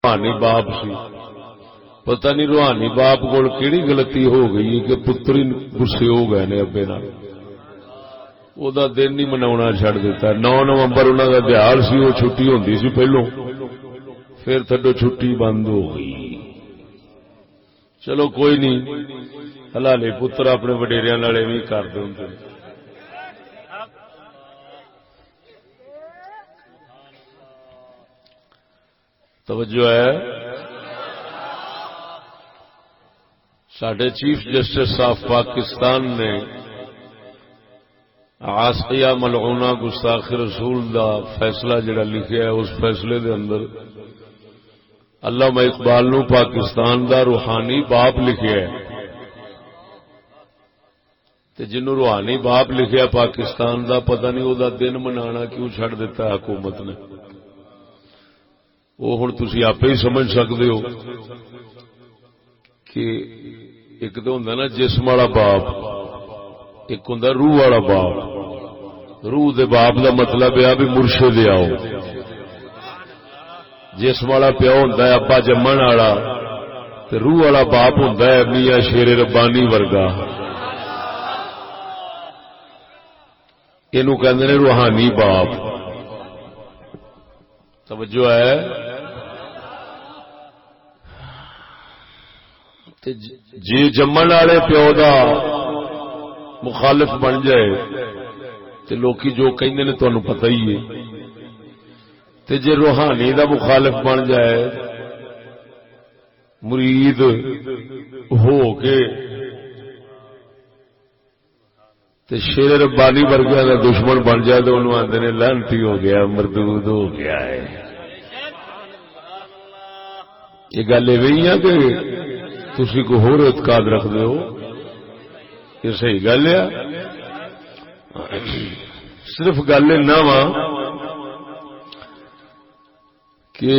روحانی باپ سی، پتہ نہیں روحانی باپ کول کیڑی غلطی ہو گئی ہے کہ پتر ہی گسے ہو گئے نے ابے نال، او دا دن نہیں مناونا چھڑ دیتا۔ 9 نومبر انہاں دا دیہڑ سی، وہ چھٹی ہوندی سی پہلوں، پھر تھڈو چھٹی بند ہو گئی۔ چلو کوئی نہیں، حلالے پتر اپنے وڈیریاں نال ایویں کردے ہوندے۔ توجہ ہے، ساڈے چیف جسٹس آف پاکستان نے عاصیہ ملعونہ گستاخ رسول دا فیصلہ جڑا لکھیا ہے، اس فیصلے دے اندر علامہ اقبال نو پاکستان دا روحانی باپ لکھیا ہے، تے جنوں روحانی باپ لکھیا پاکستان دا، پتہ نہیں او دا دن منانا کیوں چھڑ دیتا ہے حکومت نے۔ وہ ہن تسی آپ ہی سمجھ سکتے ہو کہ ایک تو ہوندا نا جسم والا باپ، ایک ہوندا روح والا باپ۔ روح دے باپ دا مطلب ہے بھی مرشد آؤ، جسم والا پیو ہوندا ہے ابا جمن والا، تے روح والا باپ ہوندا ہے میاں شیر ربانی ورگا۔ اینو کہندے نے روحانی باپ۔ توجہ ہے، جی جمن والے پیو دا مخالف بن جائے تے لوکی جو کہندے نے تانوں پتہ ہی ہے، تے جے روحانی دا مخالف بن جائے، مرید ہو کے تے شیر ربانی ورگے دا دشمن بن جائے تو انہوں آندے نے لعنتی ہو گیا، مردود ہو گیا ہے۔ یہ گل ایویں ہے کہ تسی کو ہور اعتقاد رکھتے ہو، یہ صحیح گل ہے۔ صرف گل نہ وا کہ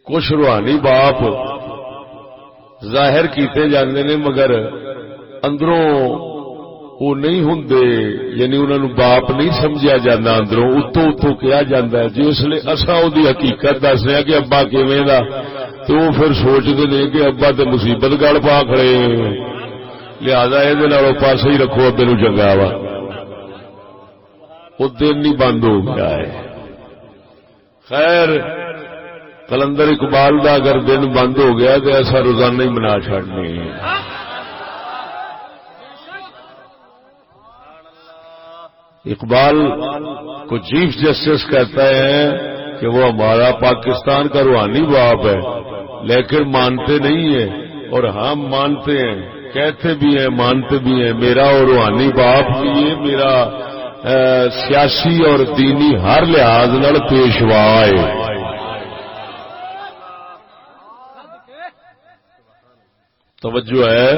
کچھ روحانی باپ ظاہر کیتے جاندے نے مگر اندروں وہ نہیں ہوندے، یعنی انہاں نوں باپ نہیں سمجھیا جاندا، اندروں اتوں اتوں کہا جاندا ہے۔ جس لئے اساں او دی حقیقت دسنے کہ ابا کیویں دا، تو وہ پھر سوچتے ہیں کہ ابا تے مصیبت گل پا کھڑے، لہذا یہ پاسے ہی رکھو، ابے نو چنگا وا۔ وہ دن نہیں بند ہو گیا ہے۔ خیر قلندر اقبال دا اگر دن بند ہو گیا تو ایسا روزانہ ہی منا چھاڑنے۔ اقبال کو چیف جسٹس کہتا ہے کہ وہ ہمارا پاکستان کا روحانی باپ ہے، لیکن مانتے نہیں ہیں، اور ہم مانتے ہیں، کہتے بھی ہیں، مانتے بھی ہیں۔ میرا اور روحانی باپ بھی ہے، میرا سیاسی اور دینی ہر لحاظ نال پیشوا ہے۔ توجہ ہے۔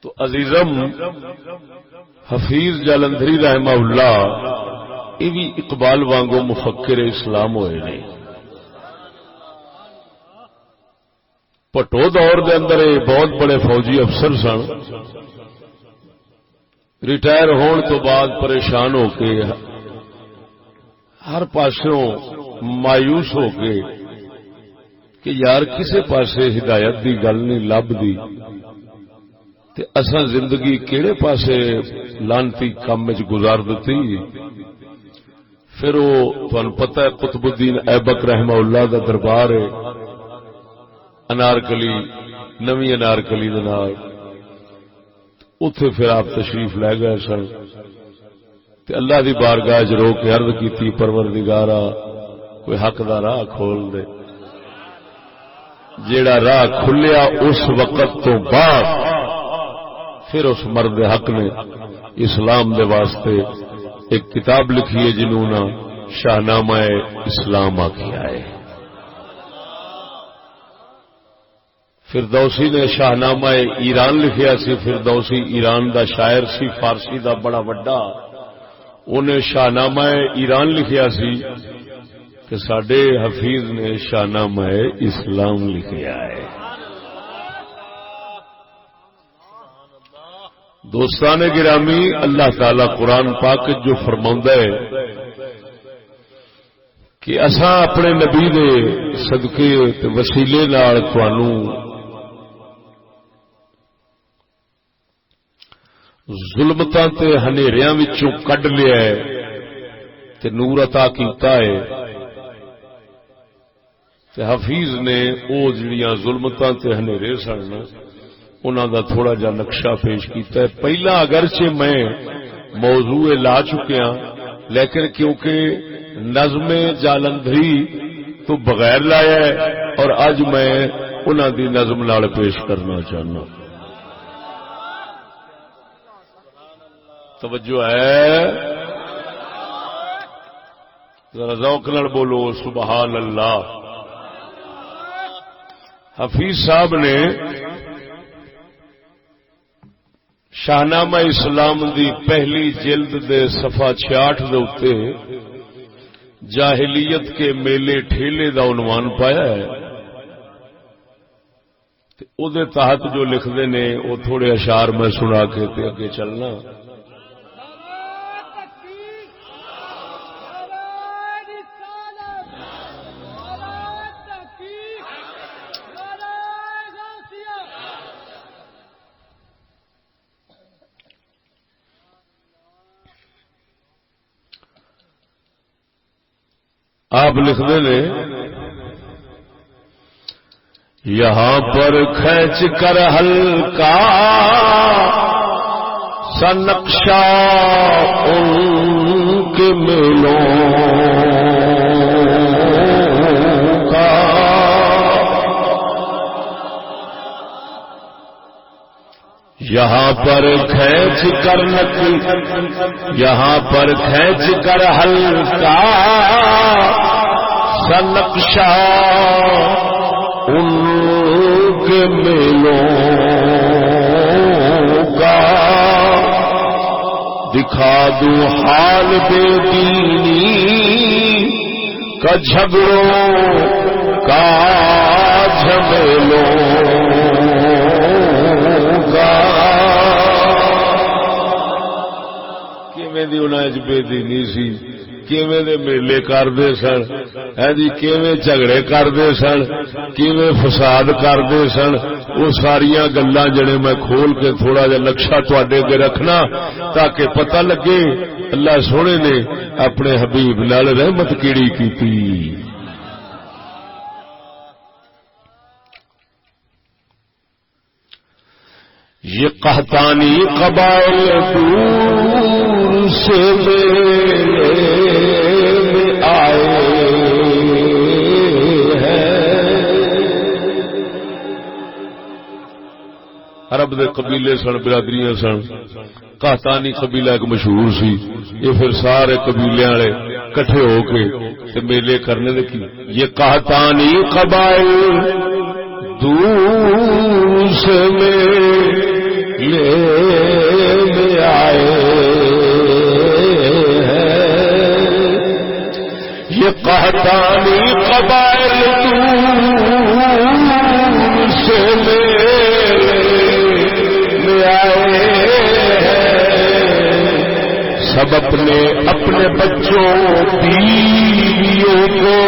تو عزیزم حفیظ جالندھری رحمہ اللہ یہ بھی اقبال وانگو مفکر اسلام ہوئے نے۔ پٹو دور دے اندر بہت بڑے فوجی افسر سن، ریٹائر ہون تو بعد پریشان ہو کے ہر پاسوں مایوس ہو کے کہ یار کسے پاسے ہدایت دی گل نہیں لبدی، تے اساں زندگی کیڑے پاسے لانتی کام وچ گزار دتی۔ پھر وہ تانوں پتہ ہے قطب الدین ایبک رحمہ اللہ دا دربار ہے انارکلی، نویں انارکلی دے نال، اوتھے پھر آپ تشریف لے گئے سن تے اللہ دی بارگاہ وچ رو کے عرض کیتی پروردگارا کوئی حق دا راہ کھول دے۔ جیڑا راہ کھلیا اس وقت تو بعد پھر اس مرد حق نے اسلام دے واسطے ایک کتاب لکھی ہے جنہوں نے شاہنامہ اسلام آکھیا ہے۔ فردوسی نے شاہنامہ ایران لکھیا سی، فردوسی ایران دا شاعر سی، فارسی دا بڑا وڈا، انہیں شاہنامہ ایران لکھیا سی، کہ ساڈے حفیظ نے شاہنامہ اسلام لکھیا ہے۔ دوستان گرامی، اللہ تعالی قرآن پاک جو فرماؤندا ہے کہ اساں اپنے نبی دے صدقے تے وسیلے نال تانوں ظلمتاں تے ہنیریاں وچوں کڈ لیا ہے تے نور عطا کیتا ہے تے حفیظ نے او جڑیاں ظلمتاں تے ہنیرے سن انہاں دا تھوڑا جا نقشہ پیش کیتا ہے. پہلا اگرچہ میں موضوع لا چکیا لیکن کیونکہ نظم جالندھری تو بغیر لایا ہے اور اج میں انہاں دی نظم نال پیش کرنا چاہنا. توجہ ہے ذرا ذوق نال بولو سبحان اللہ. حفیظ صاحب نے شاہنامہ اسلام دی پہلی جلد دے صفحہ 66 دے اتے جاہلیت کے میلے ٹھیلے دا عنوان پایا ہے. او دے تحت جو لکھدے نے وہ تھوڑے اشعار میں سنا کے تے اگے چلنا. آپ لکھتے نے یہاں پر کھینچ کر ہلکا سا نقشہ ان کے میلوں کا یہاں پر کھینچ کر ہلکا سا نقشہ ان کے میلوں کا دکھا دوں حال بے دینی کا جھگڑوں کا جھمیلوں کا. کیویں دی انہاں وچ بے دینی سی, کیویں دے میلے کردے سن, جی کیویں جھگڑے کردے سن, کیویں فساد کردے سن. وہ ساریاں گلاں جڑے میں کھول کے تھوڑا جا نقشہ تواڈے اگے رکھنا تاکہ پتہ لگے اللہ سونے نے اپنے حبیب نال رحمت کیڑی کیتی. یہ قحطانی قبائل دور سے میلے میں آئے ہیں. عرب دے قبیلے سن, برادریاں سن. قحطانی قبیلہ ایک مشہور سی. یہ پھر سارے قبیلے والے کٹھے ہو کے تے میلے کرنے لگے. یہ قحطانی قبائل دور سے میلے میں آئے ہیں. یہ قحطانی قبائل دور سے میلے میں آئے ہیں. سب اپنے بچوں بیویوں کو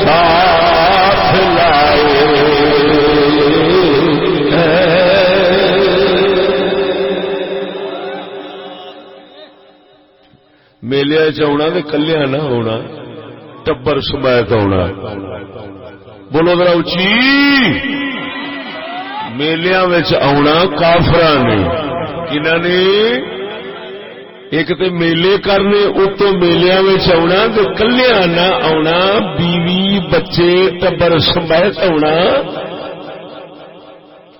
ساتھ لائے. میلے چنا تو کلیا نہ ہونا, ٹبر سمیت ہونا. بولو ذرا اچھی. میلیاں آنا کافراں نے, کنہاں نے؟ ایک تے میلے کرنے, اتوں میلیاں آنا تے کلیا نہ آنا, بیوی بچے ٹبر سمیت آنا.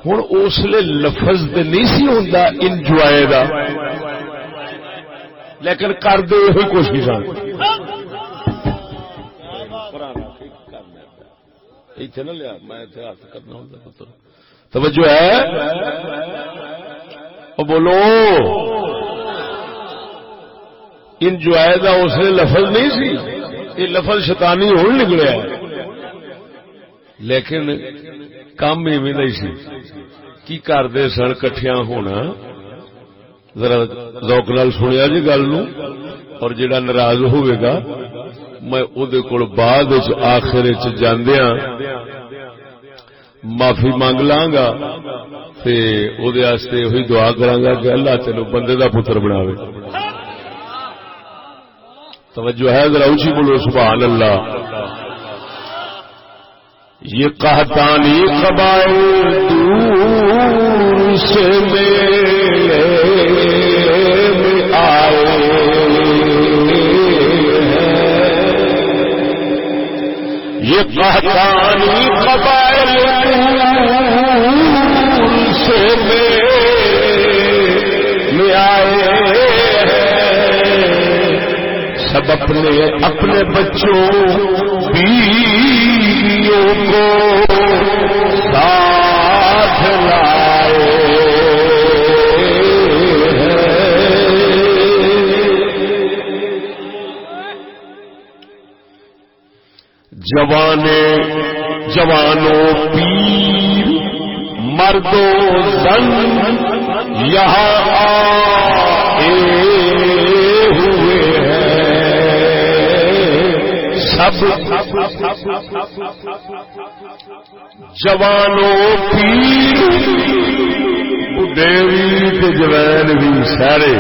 ہوں اس لیے لفظ تے نہیں سی ہوندا انجوائے دا, لیکن کر دے وہی کوشش. اتنے نہ لیا میں ہاتھ کرنا ہوں پتر. توجہ ہے بولو. انجوائے دا اس نے لفظ نہیں سی, یہ لفظ شیطانی ہون نکلیا, لیکن کام ایویں دا ہی سی. کی کرتے سن کٹھیاں ہونا, ذرا ذوق نال سنیا جی گل نو، اور جڑا ناراض ہوئے گا میں او دے کول بعد وچ آخر وچ جاندیاں معافی مانگ لاں گا تے او دے واسطے وہی دعا کراں گا کہ اللہ تینو بندے دا پتر بناوے. توجہ ہے ذرا اونچی بولو سبحان اللہ. یہ قحطانی قبائل دور سے میلے میں آئے ہیں، یہ قحطانی قبائل دور سے میلے میں آئے ہیں، سب اپنے بچوں بیویوں کو ساتھ لائے ہیں، جوانوں پیر مردوں زن یہاں آئے ہوئے سب جوانوں پیر بڈھے بھی جوان بھی سارے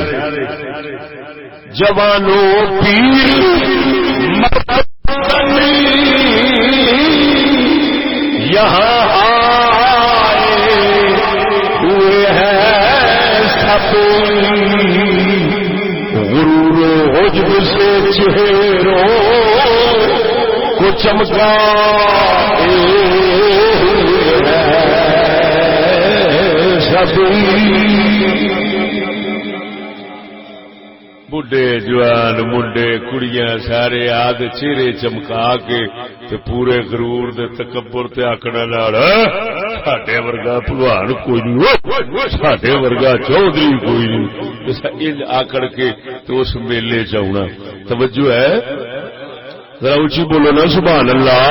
جوانوں پیر یہاں آئے ہوئے ہیں سب، غرور و عجب سے چہروں کو چمکا سب، بڈھے جوان منڈے کڑیاں سارے آد چہرے چمکا کے تے پورے غرور دے تکبر تے آکڑا نال ساڈے ورگا پلوان کوئی نہیں، ساڈے ورگا چودھری کوئی نہیں، ان آکڑ کے تو اس میلے چاہنا. توجہ ہے ذرا اونچی بولو نا سبحان اللہ.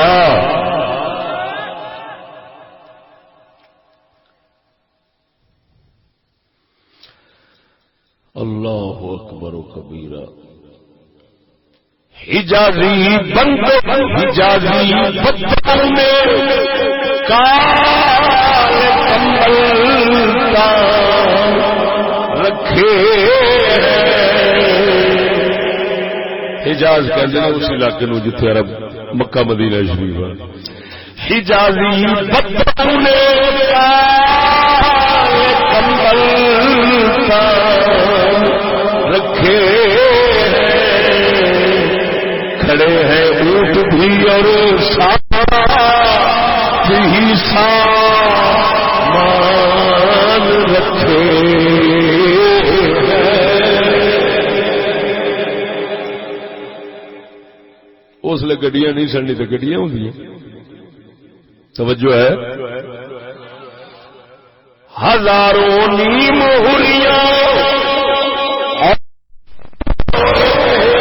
اللہ اکبر و کبیرہ. حجازی بندے حجازی بدر میں کال کمل رکھے، حجاز کہتے ہیں اس علاقے نو جتھے عرب مکہ مدینہ شریف ہے. حجازی بدر میں کال کمل رکھے کھڑے ہیں اونٹ بھی اور ہی سامان رکھے اس لیے گڈیاں نہیں سڑنی تو گڈیاں ہوں. توجہ ہے ہزاروں نیم ہوریاں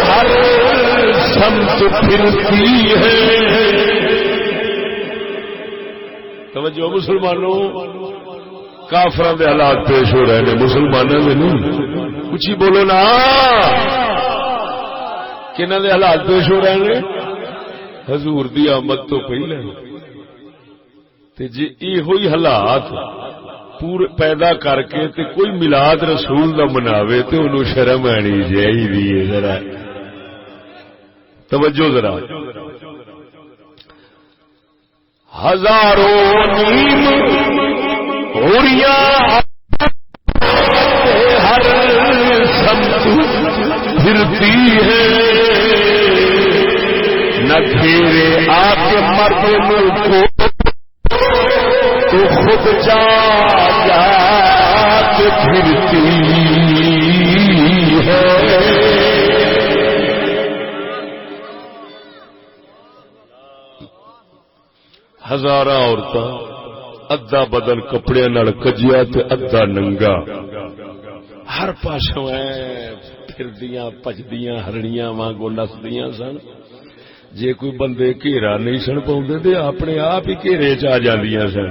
ہر سمت پھرتی ہے. توجہ مسلمانوں، کافروں کے حالات پیش ہو رہے ہیں، مسلمانوں میں نہیں. اچھی بولو نا، کنہاں دے حالات پیش ہو رہے ہیں؟ حضور دی آمد تو پہلے تے جی یہ ہوئی حالات پورے پیدا کر کے تے کوئی میلاد رسول دا مناوے تے انہوں شرم آنی چاہیے. ذرا توجہ ذرا. ہزاروں نیم ہوریاں ہر سمت پھرتی ہے، نہ گھیرے آ کے مرد ملک کو تو خود جا جا کے پھرتی ہے. ہزاراں عورتاں ادھا بدن کپڑے نال کجیا تے ادھا ننگا، ہر پاسوں پھردیاں پجدیاں ہرنیاں وانگو نسدیاں سن. جے کوئی بندے گھیرا نہیں سن پاؤندے تے اپنے آپ ہی گھیرے چ آ جاندیاں سن.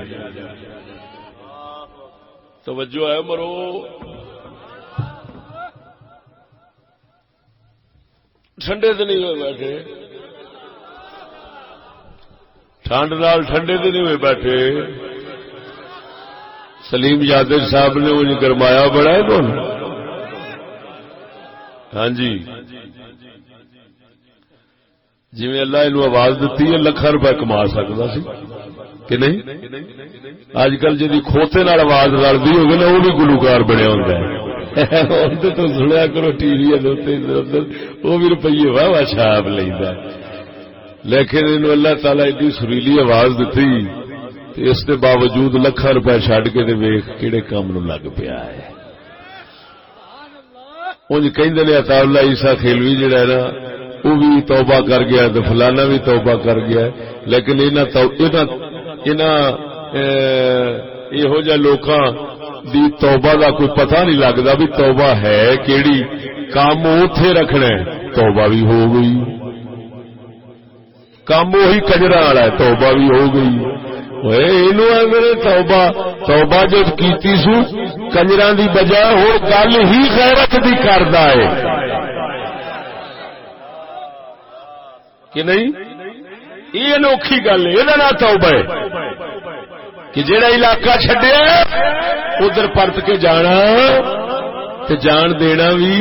توجہ ہے مرو. ٹھنڈے تو نہیں ہوئے بیٹھے، ٹھنڈ نال ٹھنڈے تو نہیں ہوئے بیٹھے. سلیم یادر صاحب نے وہ گرمایا بڑا ہے کون؟ ہاں جی، جی اللہ انہوں آواز دیتی ہے لکھاں روپے کما سکتا سی کہ نہیں. اج کل جی کھوتے نال آواز رلتی ہوگی نا وہ بھی گلوکار بنیا ہوتا ہے. تو سنیا کرو ٹی وی ادھر ادھر وہ بھی روپیے واہ واہ چھاپ لینا. لیکن انہوں اللہ تعالی ایڈی سریلی آواز دیتی، اس کے باوجود لکھاں روپے چڈ کے ویخ کہڑے کام نو لگ پیا ہے. انج کہندے نے عطا اللہ عیسیٰ خیلوی جڑا ہے نا وہ بھی توبہ کر گیا تو فلانا بھی توبہ کر گیا. لیکن یہو جہ لوکاں دی توبہ دا کوئی پتہ نہیں لگتا بھی توبہ ہے کیڑی. کام اوتھے رکھنا ہے توبہ بھی ہو گئی، کام وہی کجرا والا ہے توبہ بھی ہو گئی. میرے توبہ جو کیتی سو کنجراں دی بجائے ہو گل ہی غیرت دی کردا ہے کہ نہیں. یہ انوکھی گل ہے، یہ نام توبہ ہے کہ جہاں علاقہ چھڈیا ادھر پرت کے جانا تے جان دینا بھی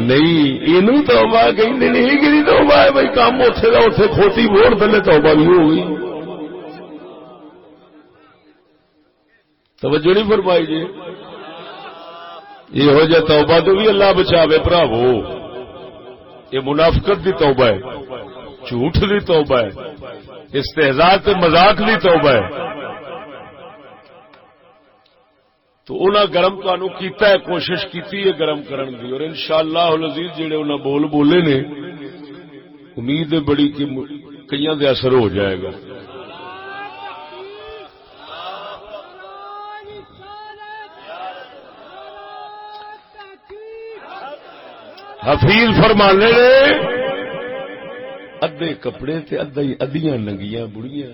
نہیں. یہ توبہ کہندے نے. یہ کہڑی توبہ ہے بھائی؟ کام اوتھے دا اوتھے کھوتی ووٹ تھلے توبہ بھی ہو گئی. توجہ نہیں فرمائی جی. یہ ہو جائے توبہ تو بھی اللہ بچاوے بھراو. یہ منافقت دی توبہ ہے، جھوٹ دی توبہ ہے، استہزاء تے مذاق دی توبہ ہے. تو انہاں گرم تانوں کیتا ہے، کوشش کیتی ہے گرم کرن دی، اور انشاءاللہ العزیز جڑے انہاں بولے نے امید ہے بڑی کہ کئیاں دے اثر ہو جائے گا. حفیظ فرمانے نے ادھے کپڑے تے ادیاں ننگیاں بڑیاں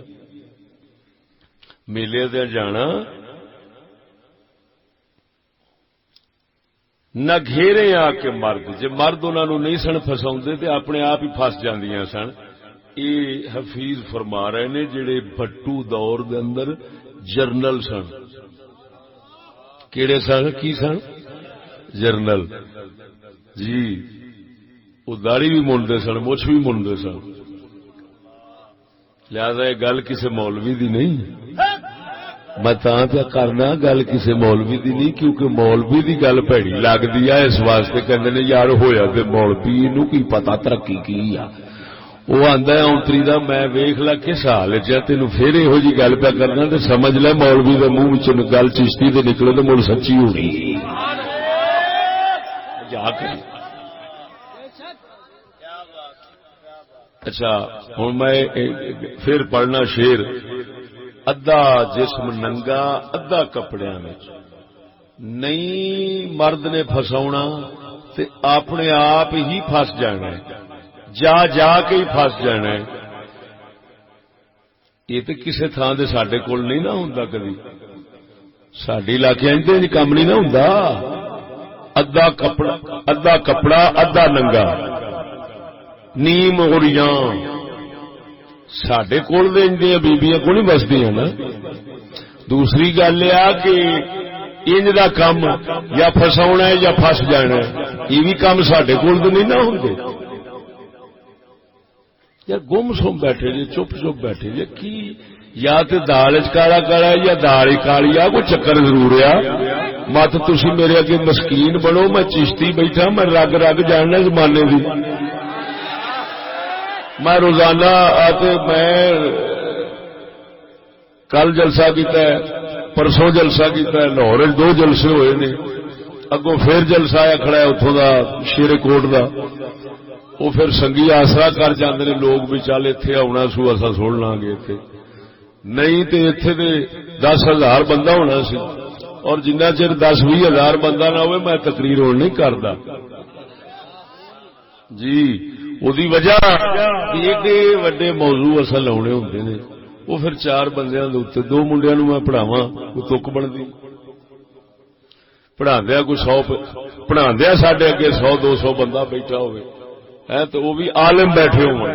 میلے دے جانا نہ گھیرے آ کے مرد، جے مرد انہوں نہیں سن فساؤندے تے اپنے آپ ہی پھس جاندیاں سن. یہ حفیظ فرما رہے نے جڑے بھٹو دور دے اندر جرنل سن. کیڑے سن؟ کی سن؟ جرنل جی. وہ داڑھی بھی منڈتے سن، مچھ بھی منڈتے سن. لہذا یہ گل کسی مولوی دی نہیں، میں تاں پہ کرنا گل کسی مولوی دی نہیں، کیونکہ مولوی دی گل بھڑی لگتی ہے. اس واسطے کہندے نے یار ہویا تے مولوی نو کی پتا ترقی کی آ. وہ آندا ہے اونتری دا میں ویکھ لا کس حال وچ ہے، تینوں پھر یہو جی گل پہ کرنا تے سمجھ لے مولوی دے منہ وچوں گل چشتی تے نکلے تے مول سچی ہونی. اچھا ہوں میں پھر پڑھنا شیر. ادھا جسم ننگا ادھا کپڑیاں میں نہیں مرد نے فساونا تے اپنے آپ ہی پھس جانا ہے، جا جا کے ہی پھس جانا ہے. یہ تو کسے تھان دے ساڈے کول نہیں نہ ہوندا، کبھی ساڈے علاقے انج کام نہیں نہ ہوندا. ادھا کپڑا ادھا ننگا نیم عریاں ساڈے کول دے اندیاں بیبییاں کو نہیں بسدیاں نا. دوسری گل یہ کہ انج دا کام یا فساونا ہے یا پھس جانا ہے، یہ بھی کام ساڈے کول تے نہیں نہ ہوندے. یار گم سم بیٹھے جی، چپ چپ بیٹھے جی. کی یا تے دال کالا کالا ہے یا دال کالی آ، کوئی چکر ضرور آ. مت تسی میرے اگے مسکین بنو، میں چشتی بیٹھا، میں رگ رگ جاننا زمانے دی. میں روزانہ آتے میں کل جلسہ کیتا ہے، پرسوں جلسہ کیتا ہے، لاہور 2 جلسے ہوئے نے. اگوں پھر جلسہ آیا کھڑا ہے اتوں کا شیر کوٹ کا. وہ پھر سنگی آسرا کر جاندے نے لوگ بھی، چل اتنے آنا سو اصا سن لاں گے. اتنے نہیں تو اتنے تو 10,000 بندہ ہونا سی، اور جنہ چر 10-20 ہزار بندہ نہ ہوئے میں تقریر ہون نہیں کرتا جی. وہی وجہ ایڈے وڈے موضوع اصل لاؤنے ہوندے نے. وہ پھر 4 بندیاں دے اوتے 2 منڈیاں نوں میں پڑھاواں کوئی تک بندی پڑھاندیا کوئی 100 پڑھاندیا ساڈے اگے 100-200 بندہ بیٹھا ہوئے ہے تو وہ بھی عالم بیٹھے ہو،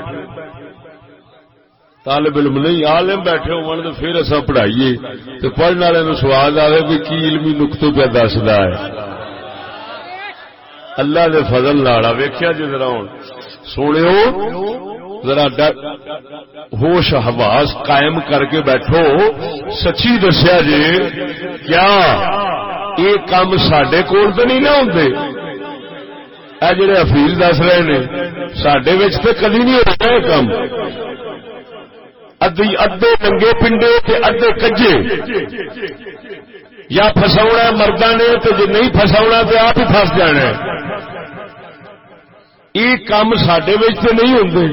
طالب علم نہیں عالم بیٹھے ہو تو پھر اصا پڑھائیے تو پڑھنے والے نو سواد آئے بھی کی علمی نقطے پہ دسدا ہے اللہ دے فضل نال ویکھیا جی ذرا ہوں سونےو ذرا ہوش حواس قائم کر کے بیٹھو سچی دسیا جی کیا یہ کام سڈے کول تو نہیں نہ ہوندے اے جڑے حفیظ دس رہے نے سڈے وچ تے کدی نہیں ہوتا یہ کام ادھے ننگے پنڈے تے ادھے کجے یا فساونا مرداں نے تے جے نہیں فساونا تے آپ ہی پھس جانا ہے یہ کام سڈے وچ تے نہیں ہوندے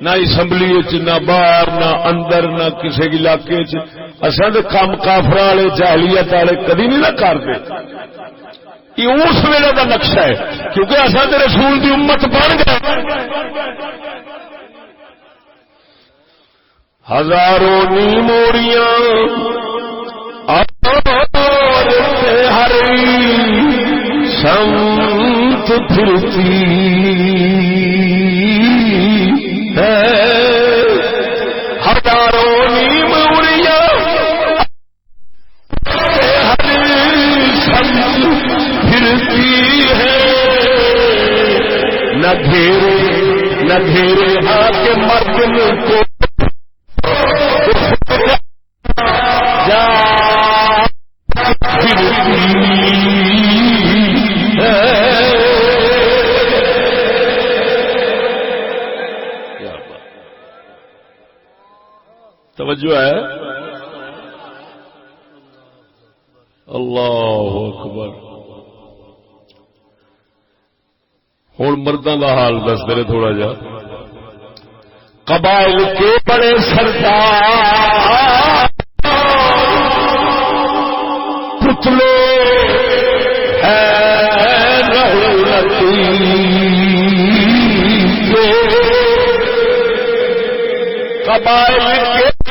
نہ اسمبلی نہ باہر نہ اندر نہ کسی علاقے اصل تو کام کافر والے جاہلیت والے کدی نہیں نہ کرتے یہ اس ویلے کا نقشہ ہے کیونکہ اصل تو رسول کی امت بن گئے ہزاروں نی موڑیاں ہر سمت پھرتی ہزاروں نی موڑیاں ہر سمت پھرتی ہے نہ گھیرے کے مرد کو توجہ ہے اللہ اکبر ہوں مردوں کا حال دس دے تھوڑا جا قبائل کے بڑے سردار پتلے قبائل کے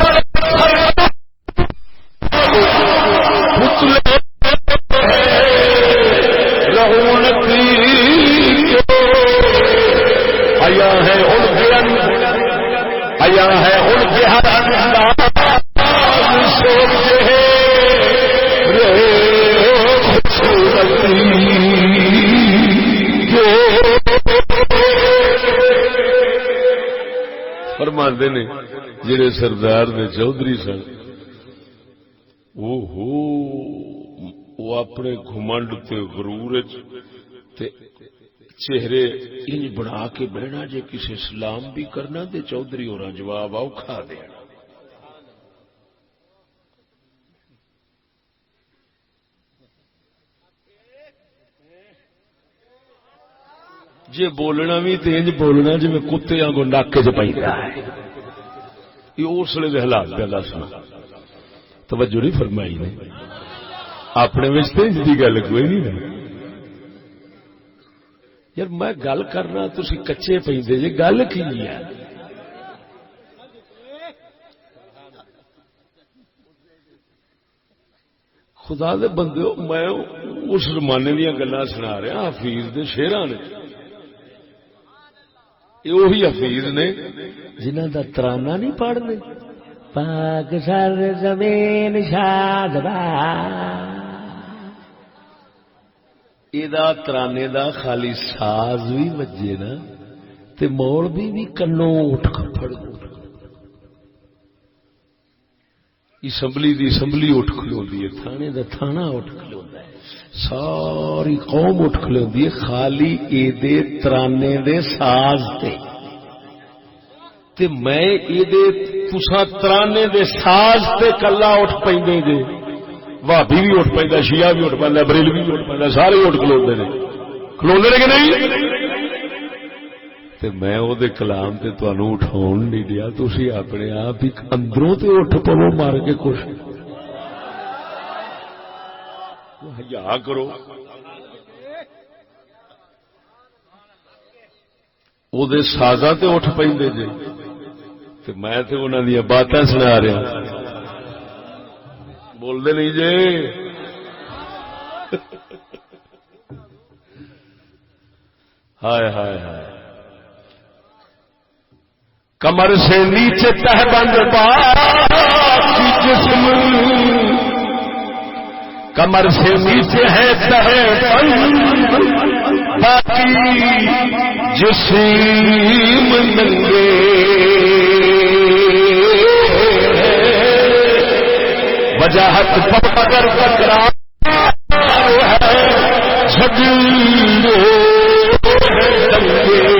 فرماندے نے جڑے سردار نے چودھری سن وہ اپنے گھمنڈ تے غرور تے چہرے انج بنا کے بہنا جے کسے سلام بھی کرنا تے چودھری اور جواب اوکھا دینا جے بولنا بھی تو انج بولنا جی میں کتے آنگوں ناکے چ پہ ہے یہ اس لیے حالات پہ دسنا توجہ نہیں فرمائی نے اپنے کی گل کوئی نہیں یار میں گل کرنا تسی کچے پہ جی گل کی ہے خدا دے بندے میں اس زمانے دیا گلاں سنا رہا حفیظ دے شعراں نے یہ وہی حفیظ نے جنہاں دا ترانہ نہیں پڑھنے پاک سر زمین شادباد یہ ترانے دا خالی ساز بھی وجے نا تے مولوی بھی کنوں اٹھ کھپڑ اسمبلی دی اسمبلی اٹھ کھلوندی ہے تھانے دا تھانہ اٹھ کھلوندا ہے ساری قوم اٹھ کھلوندی ہے خالی اے دے ترانے دے ساز تے میں اے دے تساں ترانے دے ساز تے کلا اٹھ پیندے جے وہابی بھی اٹھ پیندا شیعہ بھی اٹھ پیندا بریلوی بھی اٹھ پیندا سارے اٹھ کھلوندے نے کہ نہیں تے میں او دے کلام تے تانوں اٹھاون نہیں دیا تسی اپنے آپ ہی اندروں تے اٹھ پو مار کے خوش حیا کرو او دے سازاں تے اٹھ پیندے جے تے میں تے انہاں دی باتاں سنا رہا بول دے نہیں جے ہائے ہائے ہائے کمر سے نیچے تہبند باقی جسم، کمر سے نیچے ہے تہبند باقی جسم ننگے، وجاہت پکڑ تکرار ہے جھگڑے دنگے،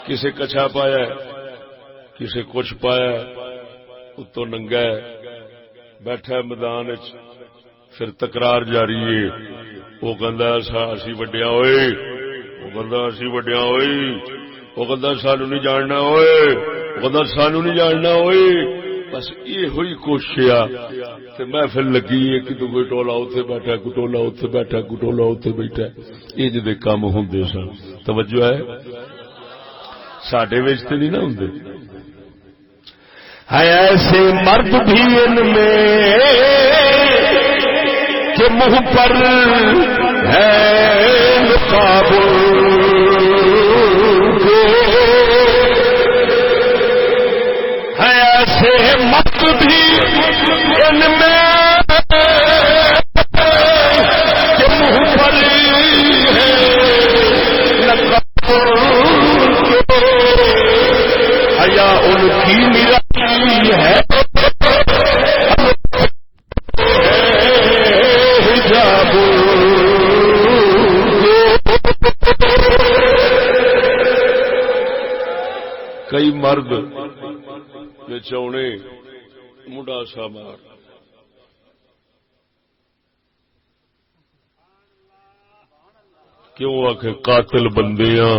کسے کچھا پایا کسے کچھ پایا، اتو ننگا بیٹھا میدان وچ، پھر تکرار جاری ہے، وہ کہندا اسی وڈیا ہوئے، وہ کہندا اسی وڈیا ہوئے، وہ کہندا سانو نہیں جاننا ہوئے، وہ کہندا سانو نہیں جاننا ہوئے، بس یہ ہوئی کوشش تے محفل لگی ہے کہ تو کوئی ٹولا اوتھے بیٹھا، کوئی ٹولا اوتھے بیٹھا، کوئی ٹولا اوتھے بیٹھا، یہ جدے کام ہوندے سن۔ توجہ ہے ساڈے وچ تے نہیں نہ ہوندے، ہے ایسے مرد بھی ان میں کہ منہ پر ہے نقاب، ہے ایسے مرد بھی ان میں کہ منہ پر ہے نقاب، حیا ان کی نرائی ہے حجاب، کئی مرد چونے منڈا سا مار کیوں آخ قاتل بندیاں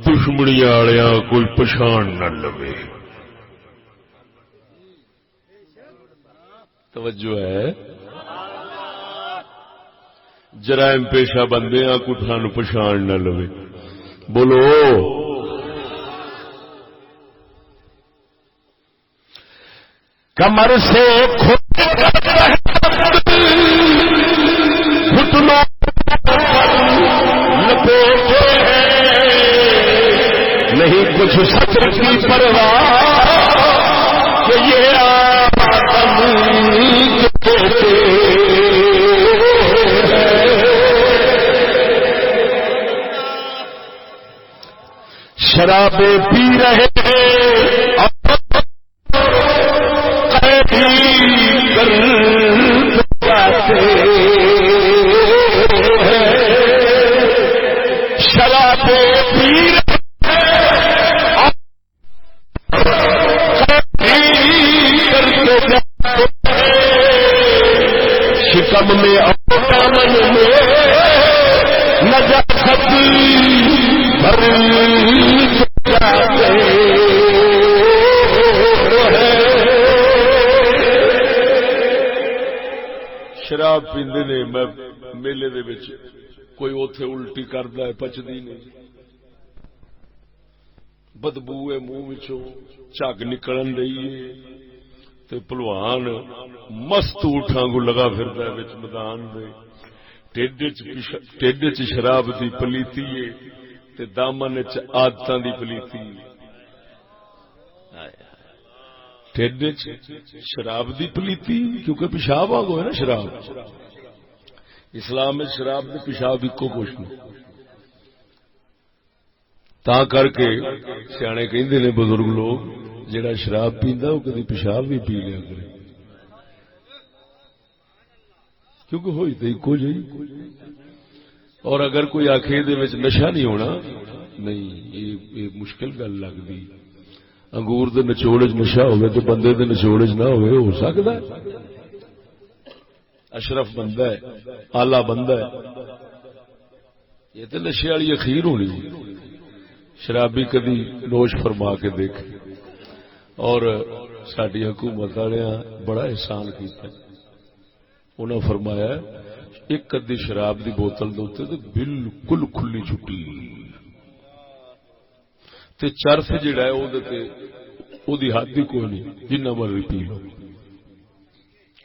دشمنیاں والیا کوئی پچھان نہ لوے، توجہ ہے جرائم پیشہ بندیاں کوئی سانو پچھان نہ لوے، بولو کمر سے گھٹنوں لپیٹے نہیں کچھ سطر کی پرواہ کہ یہ آدم کے شرابیں پی رہے شکم میں اور دامن میں نجاست بھر جاتے شراب پیندے نے، میں میلے دے وچ کوئی اوتھے الٹی کردا ہے پچدی نہیں، بدبو ہے منہ وچوں جھگ نکلن رہی ہے تے پلوان مست اٹھاں کو لگا پھردا ہے وچ میدان دے، ٹھڈ وچ شراب دی پلیتی ہے تے دامن وچ عادتاں دی پلیتی ہے، ٹھڈ وچ شراب دی پلیتی کیونکہ پیشاب آ گیا نا شراب، اسلام میں شراب تے پیشاب اکو کچھ نہیں، تا کر کے سیانے کہندے نے بزرگ لوگ جڑا شراب پیندا وہ کدی پیشاب بھی پی لیا کرے، کیونکہ ہوئی تو ایکو جی، اور اگر کوئی آخے دے وچ نشہ نہیں ہونا، نہیں یہ مشکل گل لگدی، انگور دے نچوڑ وچ نشہ ہوے تو بندے دے نچوڑ وچ نہ ہوے، ہو سکدا ہے اشرف بندہ ہے اعلی بندہ ہے، یہ تو نشے والی اخیر ہونی، شرابی کدی نوش فرما کے دیکھ، اور ساری حکومت والے بڑا احسان کیتا، انہوں فرمایا ایک ادی شراب دی بوتل دے تے بالکل کھلی چھٹی تے چرس جڑا ہے او دی حد ہی کوئی نہیں، جنہ مرضی پی لو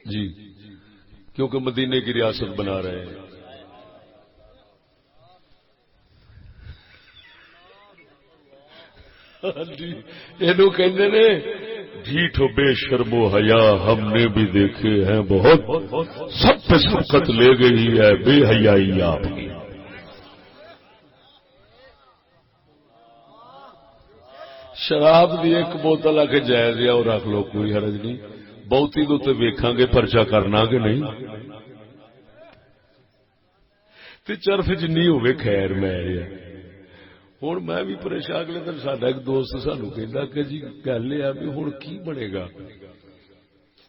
جی، کیونکہ مدینے کی ریاست بنا رہے ہیں، یہ کہندے نے ڈھیٹ و بے شرم و حیا ہم نے بھی دیکھے ہیں بہت، سب پہ سبقت لے گئی ہے بے حیائی آپ کی. شراب دی ایک بوتل آ کے جائز ہے اور رکھ لو کوئی حرج نہیں، بہتی تو ویکھاں گے پرچا کرنا کہ نہیں تے چرف جنی ہوے خیر میں ہوں میں بھی پریشان. اگلے دن ساڈا ایک دوست سانو کہندا کہ جی گل یہ بھی ہوں کی بنے گا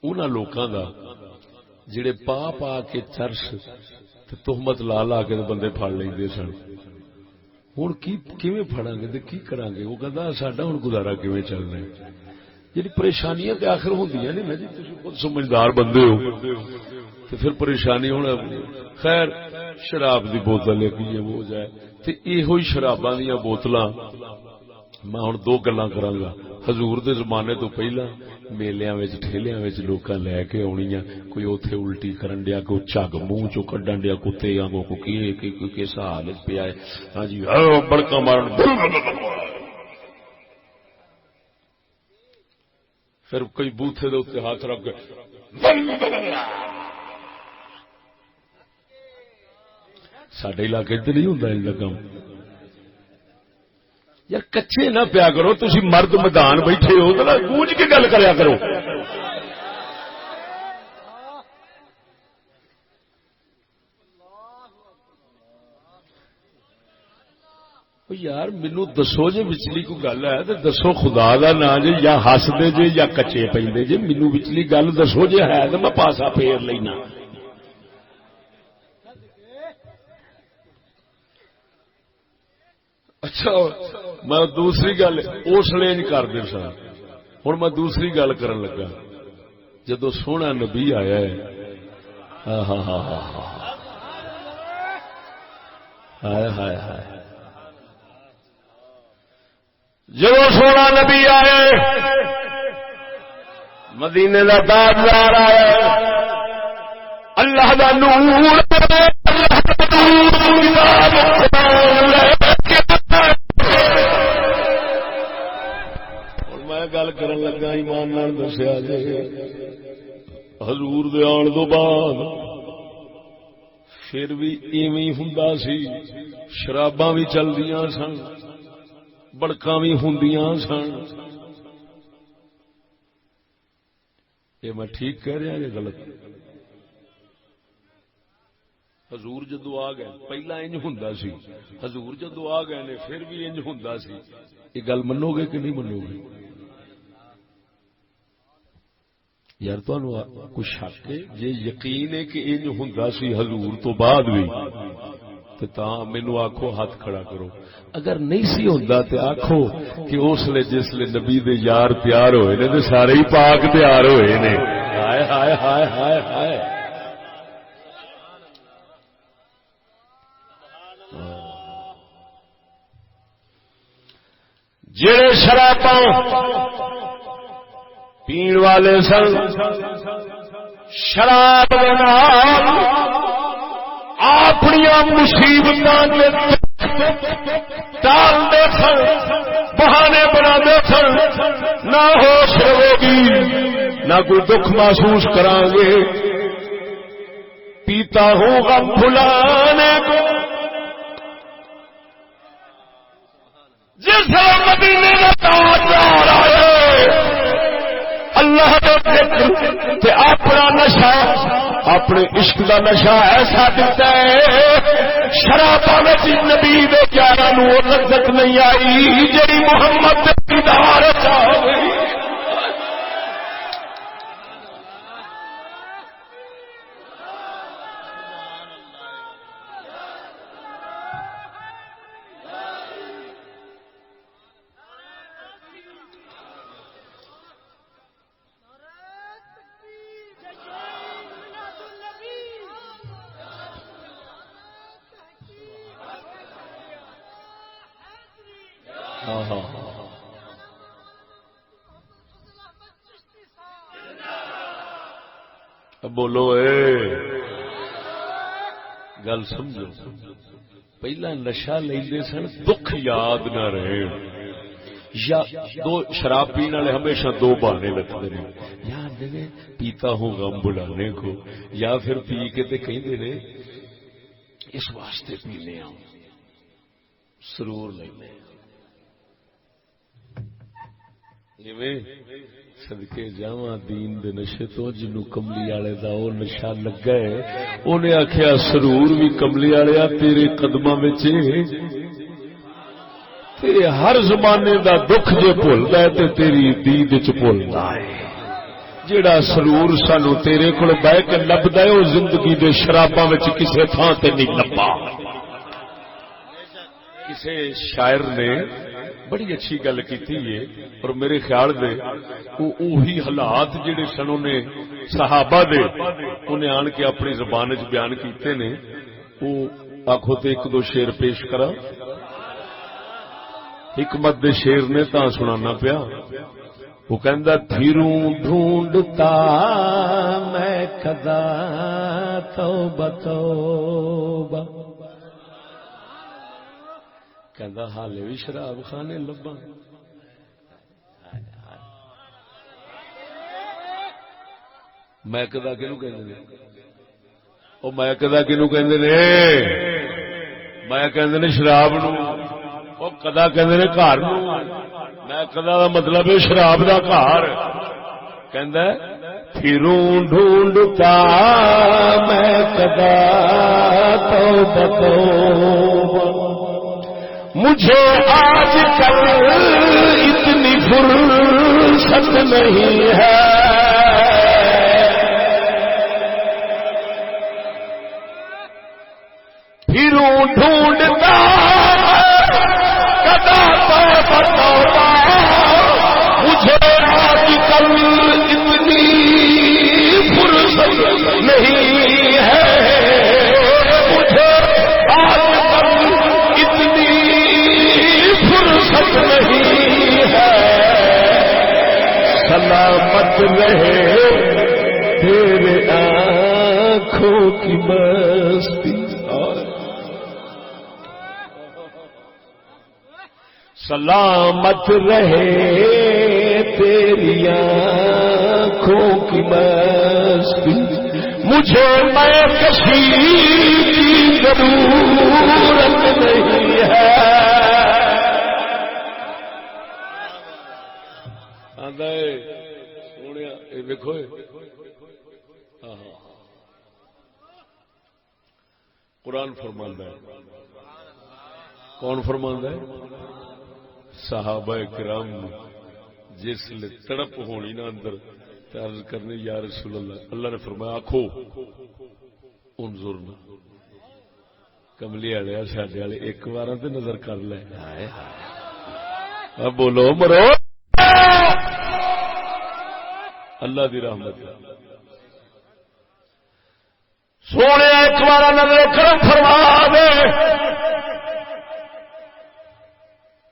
انہاں لوکاں دا جڑے پا پا کے چرس تے تہمت لا لا کے بندے پھڑ لیندے سن، ہوں کیویں پھڑاں گے تے کی کراں گے؟ وہ کہندا ساڈا ہن گزارا کیویں چلنا ہے؟ یعنی پریشانیاں تے آخر ہوندیاں نہیں نا جی، تسی خود سمجھدار بندے ہو تے پھر پریشانی ہونا. خیر شراب دی بوتل ایک یہ ہو جائے تے ایہو ہی شراباں دیاں بوتلاں میں ہن دو گلاں کراں گا. حضور دے زمانے تو پہلا میلیاں وچ ٹھیلیاں وچ لوکاں لے کے آونیاں، کوئی اوتھے الٹی کرن ڈیا، کوئی جھگ منہ چوں کڈن ڈیا کتے وانگو، کوئی کس حال وچ پیا ہے. ہاں جی بڑکاں مارن، پھر کوئی بوتھے دے اوتے ہاتھ رکھ کے ساڈے علاقے تے نہیں ہوندا ان کام. یار کچے نہ پیا کرو، تسی مرد میدان بیٹھے ہو تے گونج کے گل کریا کرو. یار مینوں دسو جے وچلی کوئی گل ہے تے دسو خدا دا نام جے، یا ہس دے جے یا کچے پیندے جے. مینوں وچلی گل دسو جے ہے تے میں پاسا پھیر لینا. اچھا میں دوسری گل اس لیے نہیں کر دے سا. ہوں میں دوسری گل کرن لگا. جدو سونا نبی آیا ہے ہائے ہائے ہائے، جدو سونا نبی آئے مدینے کا تاجدار آیا، اللہ کا نور گل کرن لگا ایمان نال دسیا جی حضور دے آن تو بعد پھر بھی ایویں ہوندا سی، شراباں بھی چلدیاں سن، بڑکاں بھی ہوندیاں سن. یہ میں ٹھیک کہہ رہا یا غلط؟ حضور جدو آ گئے پہلا انج ہوندا سی، حضور جدو آ گئے نے پھر بھی انج ہوندا سی. یہ گل منو گے کہ نہیں منو گے؟ یار تمہیں کچھ شک ہے جی یقین ہے کہ انج ہوندا سی حضور تو بعد بھی تے مینوں آکھو ہاتھ کھڑا کرو. اگر نہیں سی ہوندا تے آکھو کہ اس لے جس لے نبی دے یار تیار ہوئے نے تے سارے ہی پاک تیار ہوئے نے. ہائے ہائے ہائے ہائے ہائے. جڑے شراباں پین والے سن، شراب اپنی مصیبتاں ٹالتے سن، بہانے بنا سن. نہ ہوش رہے گی، نہ کوئی دکھ محسوس کران گے. پیتا ہوں غم بھلانے کو جس مدینے کا تاجدار آئے، اللہ دے اپنا نشہ، اپنے عشق کا نشہ ایسا دیتا ہے شراباں میں نبی دے پیاراں نوں وہ لذت نہیں آئی جی محمد دے دیدار چاہ گئی. بولو گل سمجھو. پہلا نشہ لیندے سن دکھ یاد نہ رہے، یا دو شراب پینے والے ہمیشہ دو بہانے لگتے ہیں، یا آدھے پیتا ہوں غم بلانے کو، یا پھر پی کے تے کہندے نے اس واسطے پینے آؤں سرور لینے صدقے جاواں دین دے نشے تو جنوں کملی والے دا او نشہ لگا ہے اونے آکھیا سرور بھی کملی والیا تیرے قدماں وچ تے ہر زمانے دا دکھ جے بھولدا ہے تے تیری دید وچ بھولدا ہے۔ جیڑا سرور سانو تیرے کول بیٹھ کے لبدا ہے او زندگی دے شراباں وچ کسے تھاں تے نہیں لبا۔ کسے شاعر نے بڑی اچھی گل کیتی ہے اور میرے خیال دے اوہی حالات جڑے سن نے صحابہ دے انہیں آن کے اپنی زبان وچ بیان کیتے نے، او آکھو تے ایک دو شعر پیش کرا، حکمت دے شعر نے تاں سنانا پیا۔ وہ کہندا دھیروں ڈھونڈتا میں کدا توبہ توبہ، کہندا حالے بھی شراب خانے لبا۔ میں کدا کینوں کہندے نے او میں کدا کینوں کہندے نے میں کہندے نے شراب نو، او کدا کہندے نے گھر نو، میں کدا دا مطلب ہے شراب دا گھر۔ کہندا پھروں ڈھونڈتا میں کدا توبہ توبہ، مجھے آج کل اتنی فرصت نہیں ہے، پھروں ڈھونڈتا کدا توبہ توبہ، مجھے آج کل اتنی فرصت نہیں ہے، مجھے آج کل اتنی فرصت نہیں ہے، سلامت رہے تیرے آنکھوں کی مستی، سلامت رہے تیری آنکھوں کی مستی، مجھے میں کسی کی ضرورت نہیں ہے۔ سونے دیکھو قرآن فرماندا ہے، کون فرماندا ہے؟ صحابہ کرام جس لئے تڑپ ہونی نا اندر عرض کرنے یا رسول اللہ، اللہ نے فرمایا آکھو انظرنا، کملی والے ساڈے والے ایک بار تے نظر کر لے، اب بولو مرو اللہ دی رحمت سونے ایک بار نظر کرم فرما دے،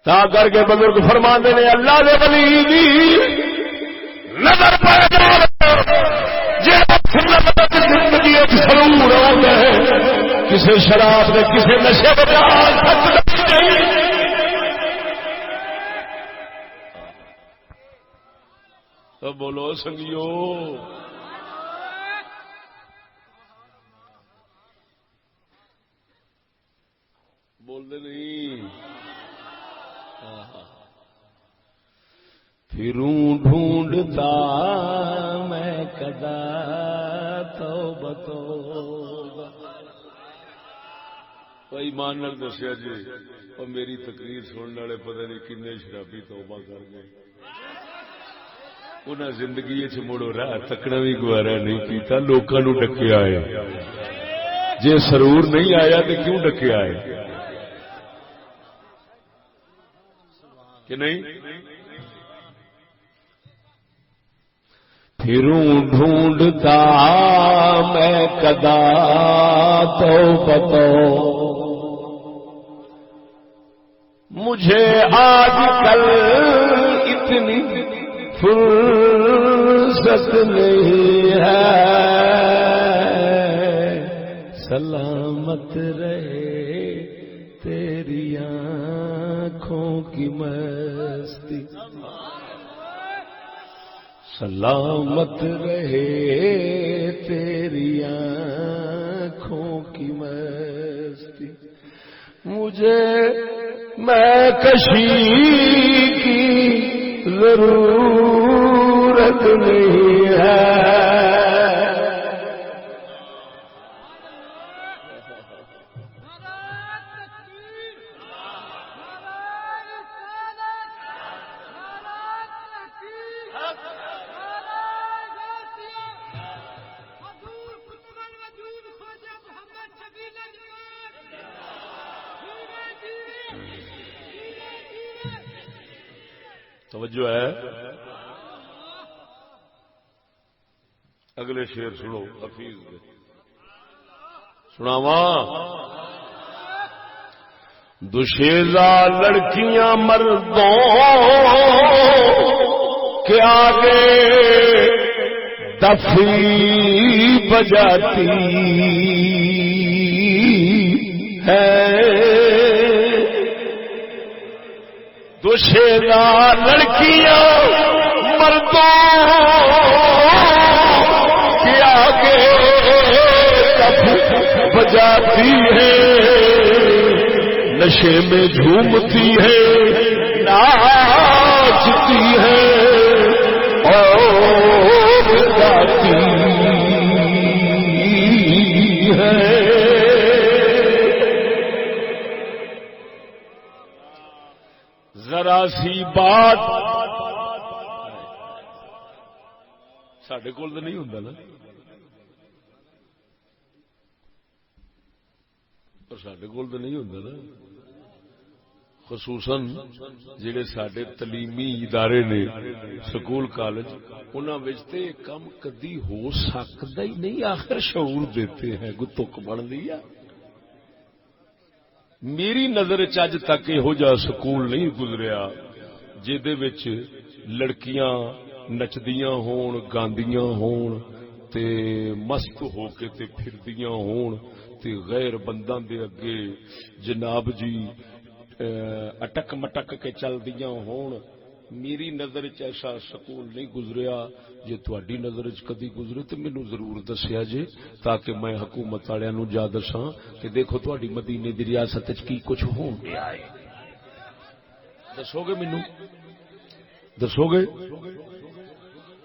تا کر کے بزرگ فرماندے نے اللہ دے ولی دی نظر پہ جے زندگی سرور آتا ہے کسی شراب نے کسی نشے بجا تو بولو سنگیو بول دے نہیں، پھروں ڈھونڈتا میں کدا توبہ توبہ۔ ایمان نال دسیا جی اور میری تقریر سننے والے پتہ نہیں کنے شرابی توبہ کر گئے، انہیں زندگی مڑو راہ تکنا بھی گوارا نہیں کیتا، لوکاں نو ڈکیا ہے، جے سرور نہیں آیا تو کیوں ڈکیا ہے کہ نہیں؟ پھروں ڈھونڈتا میں کدا توبہ توبہ، مجھے آج کل اتنی فرصت نہیں ہے، سلامت رہے تیری آنکھوں کی مستی سلامت رہے تیری آنکھوں کی مستی مجھے میں کشی کی ضرورت نہیں ہے توجہ ہے اگلے شعر سنو حفیظ سناواں دوشیزہ لڑکیاں مردوں کے آگے دفی بجاتی ہے دوشیزہ لڑکیاں مردوں کے آگے دفی بجاتی ہے نشے میں جھومتی ہے ناچتی ہے اور گاتی ہے ذرا سی بات ساڈے کول تو نہیں ہوندا نا پر ساڈے کول تو نہیں ہوندا نا خصوصاً جڑے ساڈے تعلیمی ادارے نے سکول کالج انہاں وچ تے کم کدی ہو سکدا ہی نہیں آخر شعور دیتے ہیں کوئی تک بن لیا میری نظر اج تک یہو جا سکول نہیں گزریا جہدے وچ لڑکیاں نچدیاں ہون گاندیاں ہون تے مست ہو کے تے پھردیاں ہون تے غیر بنداں دے اگے جناب جی اٹک مٹک کے چل دیاں ہون میری نظر ایسا سکول نہیں گزریا جے تہاڈی نظر کدی گزرے تو مینوں ضرور دسیا جے تاکہ میں حکومت والےاں نوں جا دساں کہ دیکھو تہاڈی مدینے دی ریاست وچ کی کچھ ہون دیا ہے دسو گے مینوں دسو گے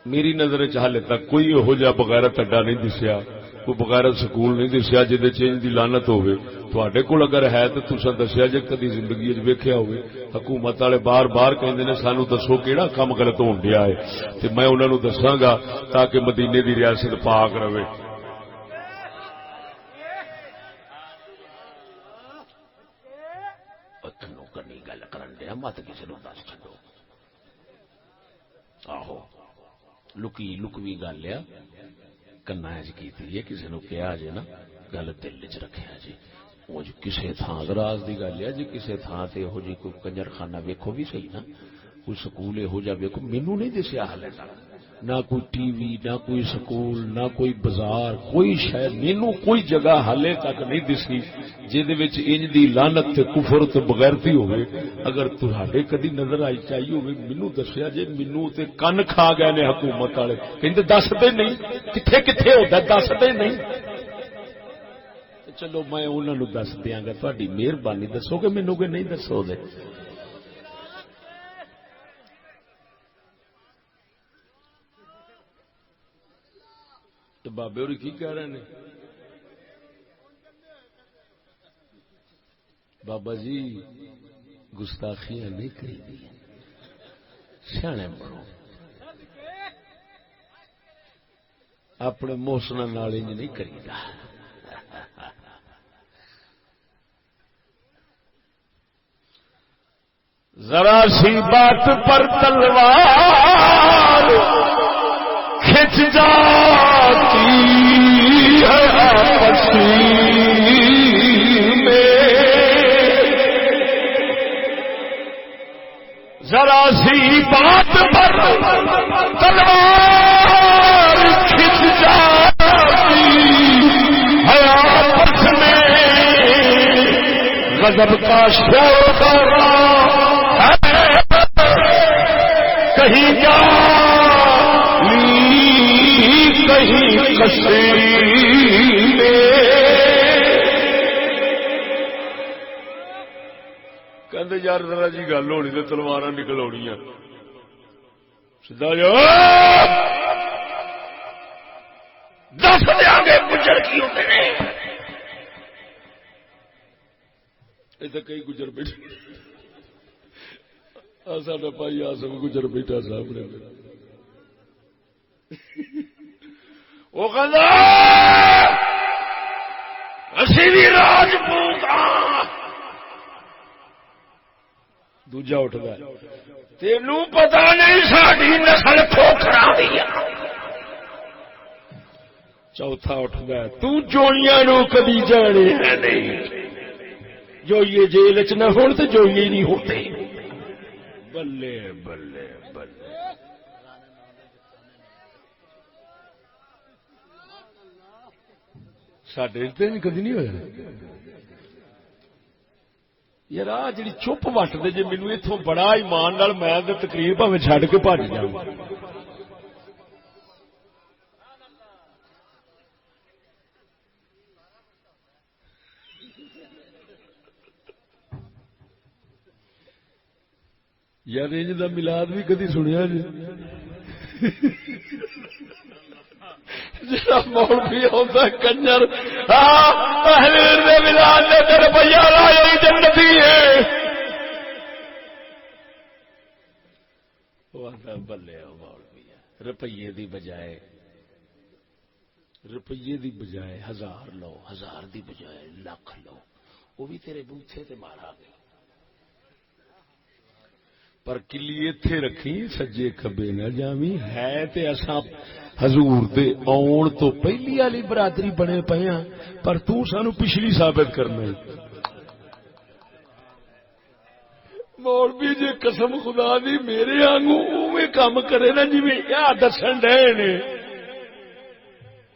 میری نظر حالے تک کوئی یہو جہا بغیرت اڈا نہیں دسیا کوئی بغیرت سکول نہیں دسیا جہدے چینج دی لعنت ہوے تواڈے کول اگر ہے تے تساں دسیا جے کدی زندگی وچ ویکھیا ہوے حکومت والے بار بار کہندے نے سانو دسو کیڑا کام غلط ہون ڈیا ہے تے میں انہاں نوں دساں گا تاکہ مدینے دی ریاست پاک رہے اتنو کنی گل کرن دیا مت کسے نوں دس چھڈو آہو لکی لکوی گل ہے کنا کی کسی نو کیا جی نا گل دل چ رکھا جی وہ کسی تھان راز کی گل ہے جی کسی تھان سے یہو جی کوئی کنجر خانہ ویکھو بھی صحیح نا کوئی سکول یہو جہا ویکھو مینوں نہیں دسیا ہالے تک نہ کوئی ٹی وی نہ کوئی سکول نہ کوئی بازار کوئی شہر مینوں کوئی جگہ ہالے تک نہیں دسی جہدے وچ انج دی لعنت تے کفر تے بغیرتی ہوے اگر تہاڈے کدی نظر آئی چاہیے ہوے مینوں دسیا جے مینوں تے کن کھا گئے نے حکومت والے کہندے دسدے نہیں کتھے کتھے ہوندا دسدے نہیں چلو میں انہاں نوں دس دیاں گا تہاڈی مہربانی دسو گے مینوں کہ نہیں دسو گے بابے اور کی کہہ رہے ہیں بابا جی گستاخیاں نہیں کری دی سیانے بنو اپنے محسن نال انج نہیں کریدا ذرا سی بات پر تلوار کھچ جاتی ہے آپس میں ذرا سی بات پر تلوار کھچ جاتی ہے آپس میں غضب کا شور کہیں جالی کہیں قصیدے کہندے یار ذرا جی گل ہونی تے تلواراں نکل آنیاں سیدھا جو دس دیا گے گجر کی ہوتے ہیں ادھر کئی گجر بیٹھے ساڈا بھائی آسم گجر بیٹھا صاحب نے وہ کہندا اسی بھی راجپوت ہاں دوجا اٹھدا تینوں پتہ نہیں ساڈی نسل کھوکھرا دی چوتھا اٹھدا تو جوئیاں نو کبھی جانے نہیں جو یہ جیل چ نہ ہون تے جو یہ نہیں ہوتے بلے بلے بلے ساڈے تے کدی نہیں ہویا یار آ جڑی چپ وٹ دے جے مینوں ایتھوں بڑا ایمان نال میں تے تقریر بھاویں چھڈ کے بھج جاواں یار انج دا میلاد بھی کدی سنیا جی جڑا مولوی ہوندا کنجر اہل دے میلاد دے روپیہ لایا جنتی ہے وہ بلے مولوی روپیے دی بجائے ہزار لو ہزار دی بجائے لاکھ لو وہ بھی تیرے بوتھے تے مارا گیا پر کلی ایتھے رکھی سجے کھبے نہ جاویں ہے تے اساں حضور دے آن تو پہلی والی برادری بنے پے ہاں پر تو سانو پچھلی ثابت کرنا ہے مولوی جی قسم خدا دی میرے آنگوں اوویں کام کرے نا جویں آ دسن ڈے نے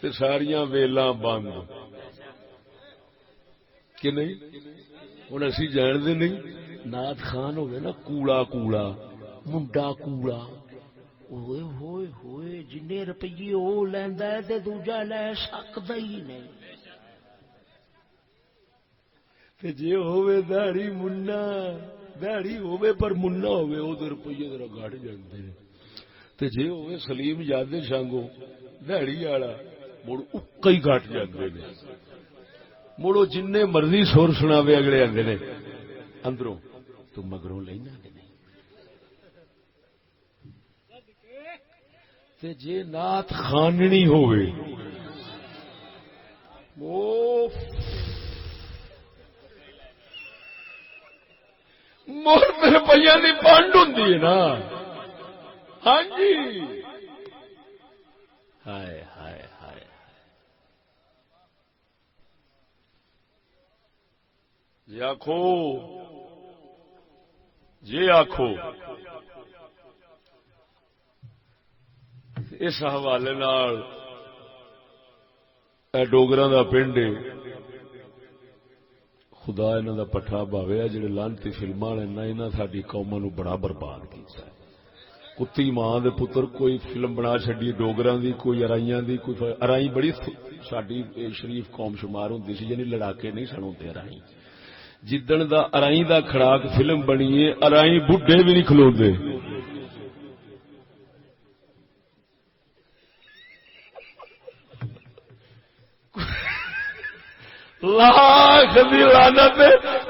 تے ساریاں ویلاں بند کہ نہیں ہن اسی جاندے نہیں نات خان ہوئے نا کوڑا کوڑا منڈا کوڑا ہوئے ہوئے ہوئے جن روپیے وہ لینا ہے تے دوجا لے سکتا ہی نہیں تے جے ہوئے دہڑی منا دہڑی ہوئے پر منا ہوئے وہ تو روپیے ذرا گھٹ جاندے نے تے جے ہوئے سلیم یاد شانگو دہڑی والا مڑ اکا ہی گھٹ جاندے نے مڑو جن مرضی سر سناوے اگلے آندے نے اندروں تو مگروں لینا کہ نہیں تے جے نات خاننی ہوئے مرد روپیہ کی پانڈ ہوں نا ہاں جی ہائے ہائے ہائے جی آخو جی آخو اس حوالے ڈوگراں دا پنڈ خدا انہاں دا پٹھا باوے جڑے لانتی فلماں والے نا انہاں ساڈی قوماں نو بڑا برباد کیتا ہے کتی ماں دے پتر کوئی فلم بنا چھڈی ڈوگراں دی کوئی ارائیاں دی کوئی ارائی بڑی ساڈی شریف قوم شمار ہوندی سی یعنی لڑاکے نہیں سن ہوندے ارائی جدن دا ارائی دا کھڑاک فلم بنی ہے ارائی بڈھے بھی نہیں کھلوندے لاکھ دی لعنت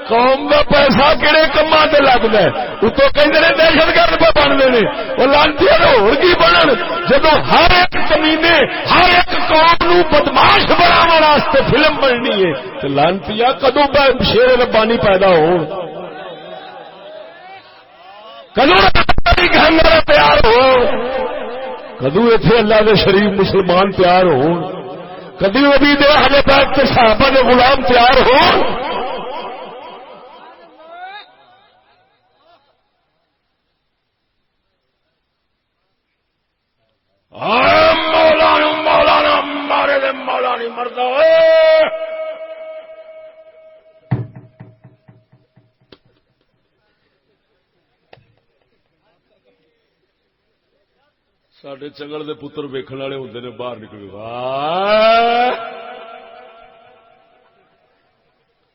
قوم دا پیسہ کہڑے کماں تے لگدا ہے اتوں کہندے نے دہشت گرد پہ بننے نے او لعنتی ہور کی بنن جدوں ہر ایک کمینے ہر ایک قوم نو بدماش بناون واسطے فلم بننی ہے تے لعنتیا کدوں شیر ربانی پیدا ہون کدوں گھنگرے تیار ہو کدوں ایتھے اللہ دے شریف مسلمان تیار ہون کدی نبی دے اہل بیت کے صحابہ دے غلام تیار ہو مولانا مولانا مارے دے مولا نہیں مردا ساڈے چنگڑ دے پتر ویکھن والے ہوندے نے باہر نکل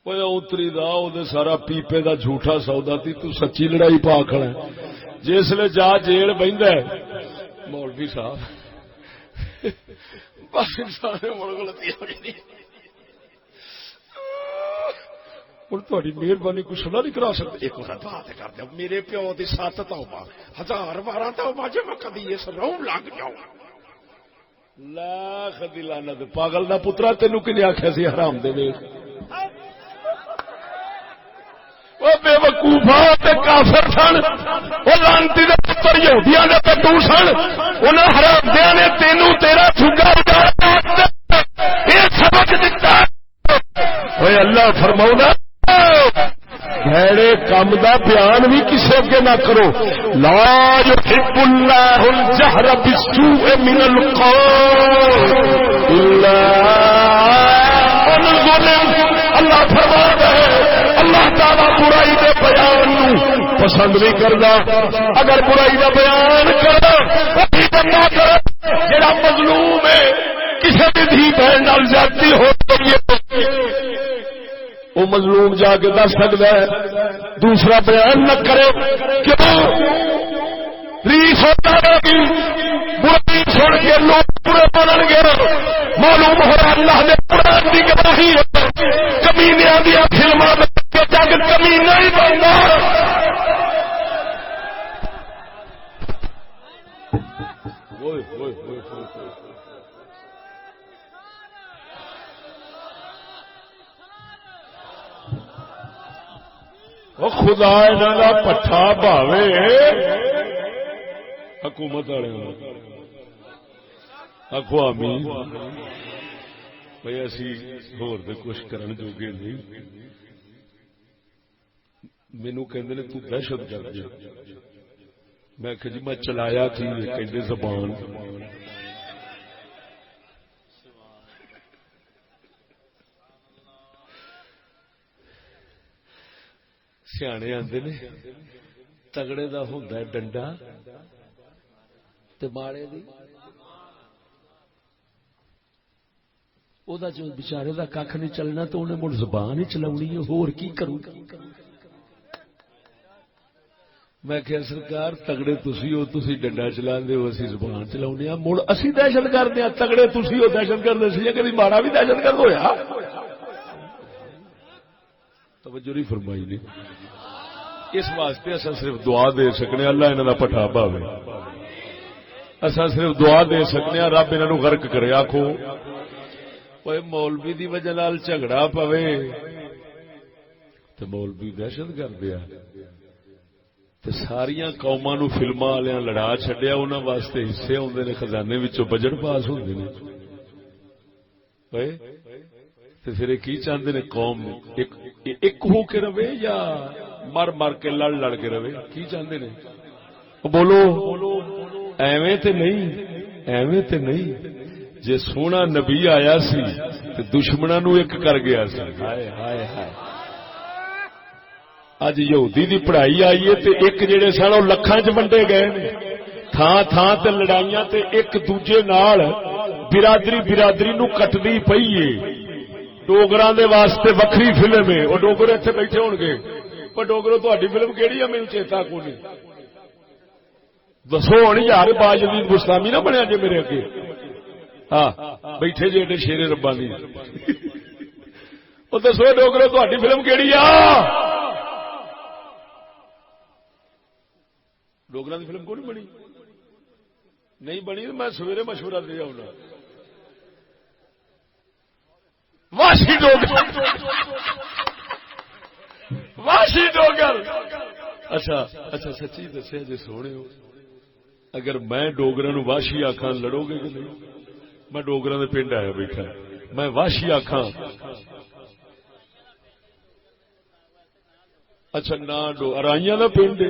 اتری دا او سارا پیپے دا جھوٹا سودا تی تو سچی لڑائی پا کھڑا جسلے جا جیل بہندا ہے مولوی صاحب بس انسان غلطی ہو جاتی ہوں تھوڑی مہربانی کچھ سنا نہیں کرا سکتے ایک بات کر دیا میرے پیو کی 7 توبہ 1000 توبہ جی میں کدی اس رو لگ جاؤں لاکھ دی لعنت پاگل دا پترا تینوں کنے آخیا سی حرام دے ویکھ وہ بے وقوفا تے کافر سن وہ لعنتی دے پتر یہودیاں دے پتو سن انہاں حرام دیاں نے تینوں تیرا چھگا اجاڑا یہ سبق دتا اوے اللہ فرماؤنا بھڑے کام دا بیان بھی کسے اگے نہ کرو لا یحب اللہ الجہر بالسوء من القول الا من ظلم اللہ فرماتا ہے اللہ تعالی برائی دے بیان نو پسند نہیں کردا اگر برائی دا بیان کرو وہی بندہ کرے جڑا مظلوم ہے کسے دی دھی بہن نال زیادتی ہو گئی ہے وہ مظلوم جا کے دس سکتا ہے دوسرا بیان نہ کرے کیوں ریس ہوتا رہے برائی چھوڑ کے لوگ برے بنن گے معلوم ہو رہا اللہ نے قرآن کی گواہی ہے کمینیاں دیا فلموں میں جگ کمینا ہی بننا خدا انہاں پٹھا بھاوے حکومت والے آخو آمین بھائی اسی ہور دے کچھ کرن جوگے نہیں مینوں کہندے نے تو دہشت گرد ہے میں کہ جی میں چلایا تھی کہندے زبان سیانے آندے نے تگڑے دا ہوندا ہے ڈنڈا تے ماڑے دی او دا جو بیچارے دا ککھ نہیں چلنا تو انہیں مڑ زبان ہی چلاونی ہے ہور کی کروں میں کہ سرکار تگڑے تسی ہو تسی ڈنڈا چلاندے ہو اسی زبان چلاونے ہاں مڑ اسی دہشت گرد ہاں تگڑے تسی ہو دہشت گرد سی کبھی ماڑا بھی دہشت گرد ہویا توجہ نہیں فرمائی نے اس واسطے اصا صرف دعا دے سکنے اللہ انہاں دا پٹھا پاوے اصا صرف دعا دے سکنے رب انہاں نو غرق کرے آکھو اوے مولوی دی وجہ نال جھگڑا پوے تے مولوی دہشت گرد ہے تے ساریاں قوماں نو فلماں والیاں لڑا چھڈیا انہاں واسطے حصے ہوندے نے خزانے وچوں بجٹ پاس ہوندے نے اوے تے پھر کی چاہندے نے قوم ایک ہو کے رہے یا مر مر کے لڑ لڑ کے رہے کی چاہندے نے بولو ایویں تے نہیں ایویں تے نہیں جے سونا نبی آیا سی تے دشمناں نو ایک کر گیا سی ہائے ہائے ہائے اج یہودی دی پڑھائی آئی ہے تے ایک جڑے سن او لکھاں چ ونڈے گئے نے تھان تھان تے لڑائیاں تے ایک دوجے نال برادری برادری نو کٹدی پئی ہے ڈوگراں دے واسطے وکری فلم ہے وہ ڈوگر اتنے بیٹھے ہون گے پر ڈوگرو تہاڈی فلم کیڑی ہے مینوں چیتا کوئی نہیں دسو ہن یار باجدید بستامی نہ بنیا جے میرے اگے ہاں بیٹھے جے ایڈے شیر ربانی وہ دسو ڈوگرو تہاڈی فلم کیڑی آ ڈوگراں دی فلم کوئی نہیں بنی نہیں بنی میں سویرے مشورہ دے آؤں واشی ڈوگر اچھا اچھا سچی دسیا جی سونے ہو اگر میں ڈوگراں نو واشی آکھاں لڑو گے کہ نہیں میں ڈوگراں دے پنڈ آیا بیٹھا میں واشی آکھاں اچھا نہ ارائیاں دا پنڈ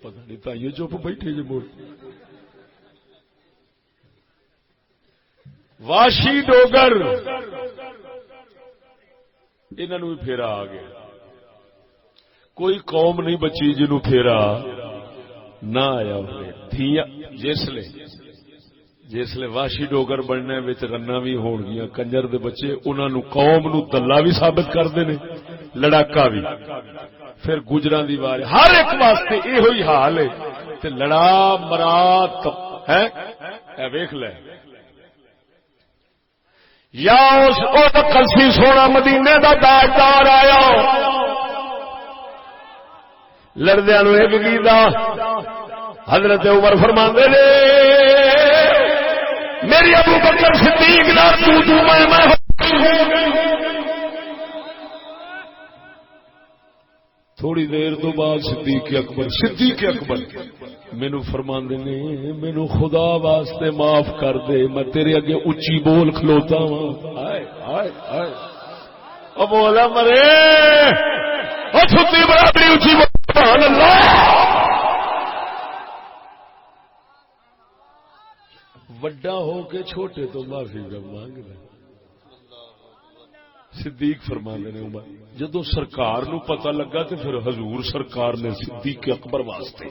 پتہ نہیں تائیوں چپ بیٹھے جی مڑ واشی ڈوگر انہوں بھی پھیرا آ گیا کوئی قوم نہیں بچی جنہوں پھیرا نہ آیا ہوئے دھیاں جسلے واشی ڈوگر بننے وچ رنا بھی ہون گیاں کنجر دے بچے انہاں نو قوم نو دلہ بھی ثابت کردے نے لڑاکا بھی پھر گجراں دی واری ہر ایک واسطے ایہو ہی حال ہے تے لڑا مرات ہے اے ویکھ لے یا اس کلسی سونا مدینے دا تاجدار آیا لڑدیا نو ایک گیتا حضرت عمر فرماندے نے میری ابو بکر صدیق نال تو میں تھوڑی دیر تو بعد صدیق اکبر مینو فرماندے نے مینو خدا واسطے معاف کر دے میں تیرے اگے اچھی بول کھلوتا ہاں او بولا مرے او چھتی برابری اچھی بول سبحان اللہ وڈا ہو کے چھوٹے تو معافی مانگدا صدیق فرماندے نے عمر جدو سرکار نو پتہ لگا تے پھر حضور سرکار نے صدیق اکبر واسطے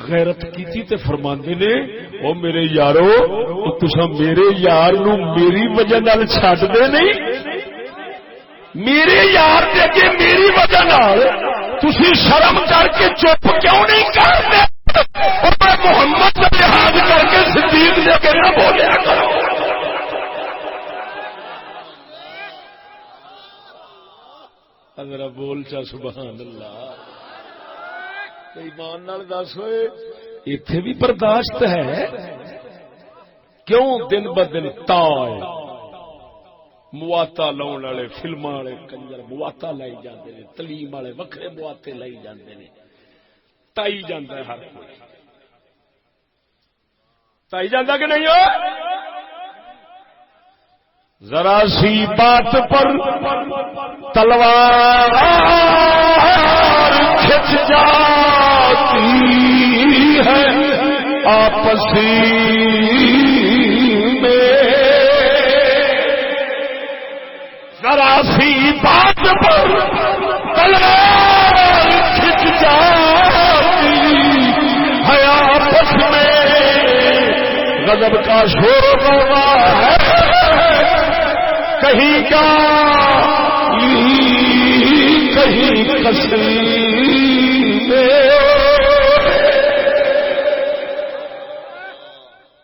غیرت کیتی تے فرماندے نے او میرے یارو تساں میرے یار نو میری وجہ نال چھڈ دے نہیں میرے یار دے اگے میری وجہ نال تسی شرم کر کے چپ کیوں نہیں کرتے او میں محمد کا لحاظ کر کے صدیق دے اگے نہ بولیا کرو ذرا بول چا سبحان اللہ ایمان نال دس ہوئے ایتھے بھی برداشت ہے کیوں دن بدن تائے مواتا لاؤن والے فلماں والے کنجر مواتا لائی جاندے نے تعلیم والے وکھرے مواتے لائی جاندے نے تائی جاندا ہے ہر کوئی تائی جاندا کہ نہیں ہو ذرا سی بات پر تلوار کھچ جاتی ہے آپسی میں ذرا سی بات پر تلوار کھچ جاتی ہے آپس میں غضب کا شور ہوا ہے کہیں کا کہیں کسری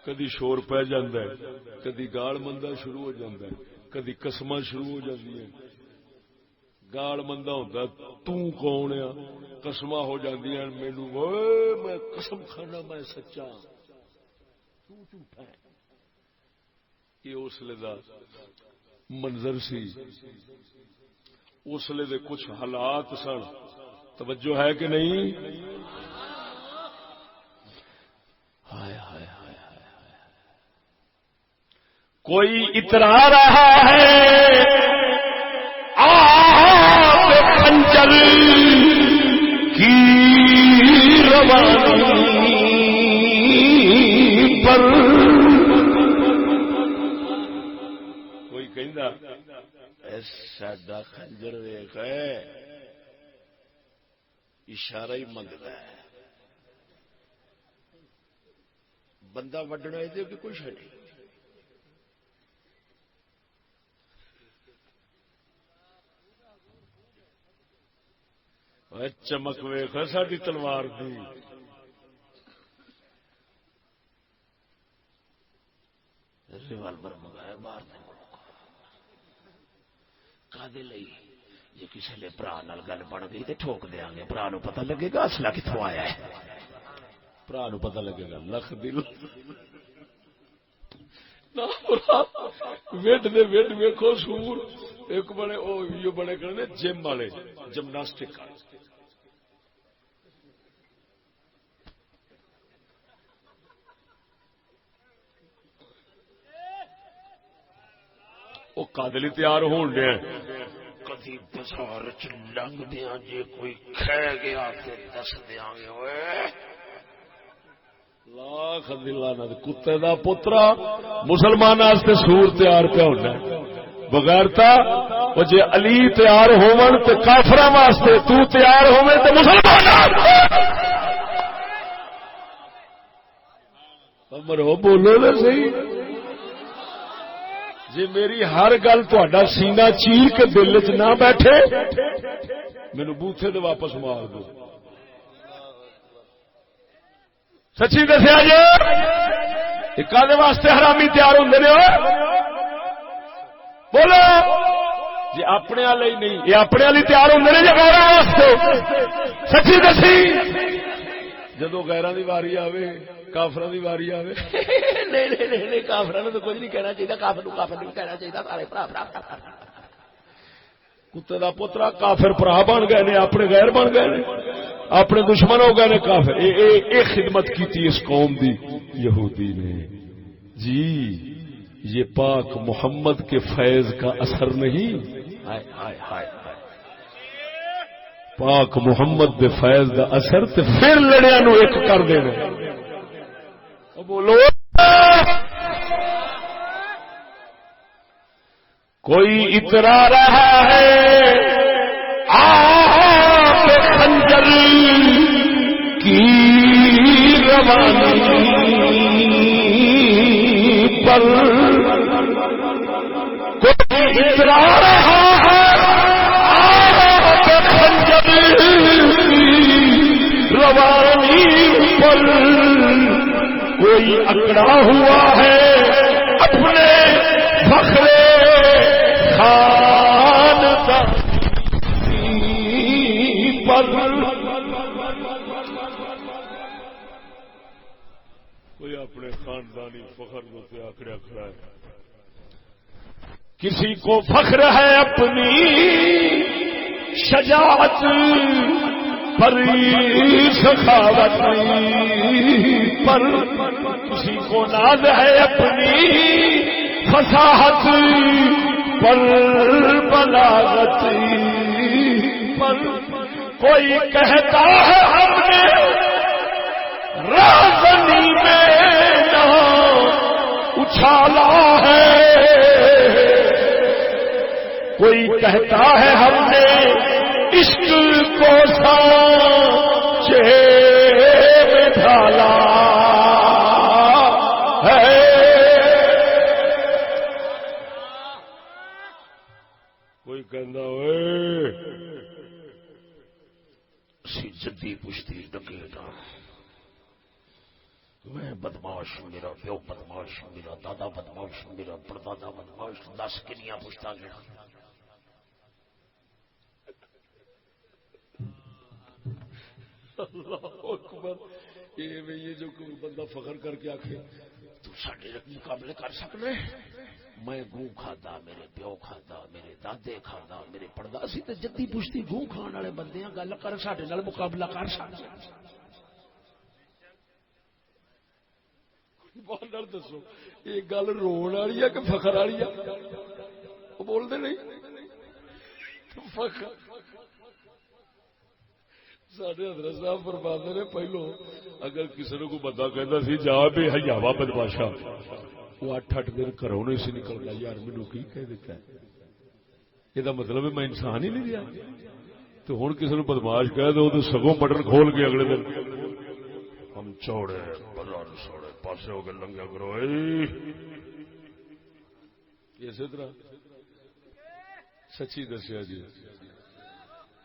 کدی شور پہ جاندہ ہے کدی گال مندہ شروع ہو جاندہ ہے کدی قسمہ شروع ہو جاندی ہے گال مندہ ہوتا ہے تو کون ہے قسمہ ہو جاندی ہے مینو میں قسم کھانا میں سچا تو جھوٹا ہے یہ اس لئے منظر سی اس لئے دے کچھ حالات سن توجہ ہے کہ نہیں ہائے ہائے ہائے کوئی اترا رہا ہے آپ خنجر کی روانی پر ساڈا خنجر ویکھ اشارہ ہی منگتا ہے بندہ وڈنا ہے کہ کچھ نہیں چمک ویکھ ساری تلوار دی ریوالور منگایا باہر جی کسی نے برا نال گل بن گئی تو ٹھوک دیا گے برا نو پتہ لگے گا اصلہ کتوں آیا ہے برا نو پتہ لگے گا لکھ دل ویٹ دے ویٹ ویکھو سور ایک بڑے او بڑے کرنے جم والے جمناسٹک وہ قادلی تیار ہون دے کدی بازار چ لنگ دیا جی کوئی کھہ گیا تے دس دیا گے اوئے لاکھ دلانت کتے دا پترا مسلمان واسطے سور تیار پہ ہونا بغیرتا وہ جے علی تیار ہون تے کافراں واسطے تو تیار ہوویں تے مسلمان مرو بولو نا صحیح. جی میری ہر گل تہاڈا سینہ چیر کے دل چ نہ بیٹھے مینو بوتھے دے واپس مار دو. سچی دسیا جی کالے واسطے حرامی تیار ہوندے نے بولو جی اپنے والی نہیں یہ اپنے والی تیار ہوندے نے جی غیراں واسطے. سچی دسی جدو غیراں دی واری آوے کافراں دی واری آوے نہیں کافراں نوں تو کچھ نہیں کہنا چاہیے. کافر نوں کافر نہیں کہنا چاہیے. سارے بھرا کتے دا پترا کافر بھرا بن گئے نے اپنے غیر بن گئے نے اپنے دشمن ہو گئے نے کافر. اے خدمت کی اس قوم دی یہودی نے. جی یہ پاک محمد کے فیض کا اثر نہیں. پاک محمد دے فیض دا اثر تے پھر لڑیا نو ایک کر دینا. بولو کوئی اترا رہا ہے آپ خنجر کی روانی پر کوئی اترا رہا ہے آپ خنجر کی روانی پر کوئی اکڑا ہوا ہے اپنے فخر کوئی اپنے خاندانی فخر کو آکڑا کھڑا ہے. کسی کو فخر ہے اپنی شجاعت پر سخاوت پر کسی کو ناز ہے اپنی فصاحت پر بلاغت پر کوئی کہتا ہے ہم نے رازنی میں نہ اچھالا ہے کوئی کہتا ہے ہم نے عشق کو سانچے میں ڈھالا ہے. کوئی کہنا ہوئے اسی جدی پشتی ڈکیٹا میں بدماش میرا پیو بدماش میرا دادا بدماش میرا پردادا بدماش 10 کنیاں پشتا گیا. اللہ اکبر. یہ جو بندہ فخر کر کے آخے تو ساڈے مقابلے کر سکتے میں گوں کھادا میرے پیو کھادا میرے دادے کھادا میرے پرداسی تے جدی پشتی گوں کھان والے بندے گل کر ساڈے نال مقابلہ کر سکتے. بولر دسو یہ گل رون والی ہے کہ فخر والی ہے؟ وہ بولتے نہیں فخر. سارے حضرت صاحب فرماتے نے پہلو اگر کسی نے کوئی بندہ کہتا سی جا بے حیاوا بدماشا وہ 8 دن گھروں نہیں سی نکلتا. یار مینو کی کہہ دیتا ہے یہ مطلب ہے میں انسان ہی نہیں رہا. تو ہوں کسی نے بدماش کہہ دو تو سگوں بٹن کھول کے اگلے دن ہم چوڑے بازار سوڑے پاسے ہو کے لنگیا کرو. اسی طرح سچی دسیا جی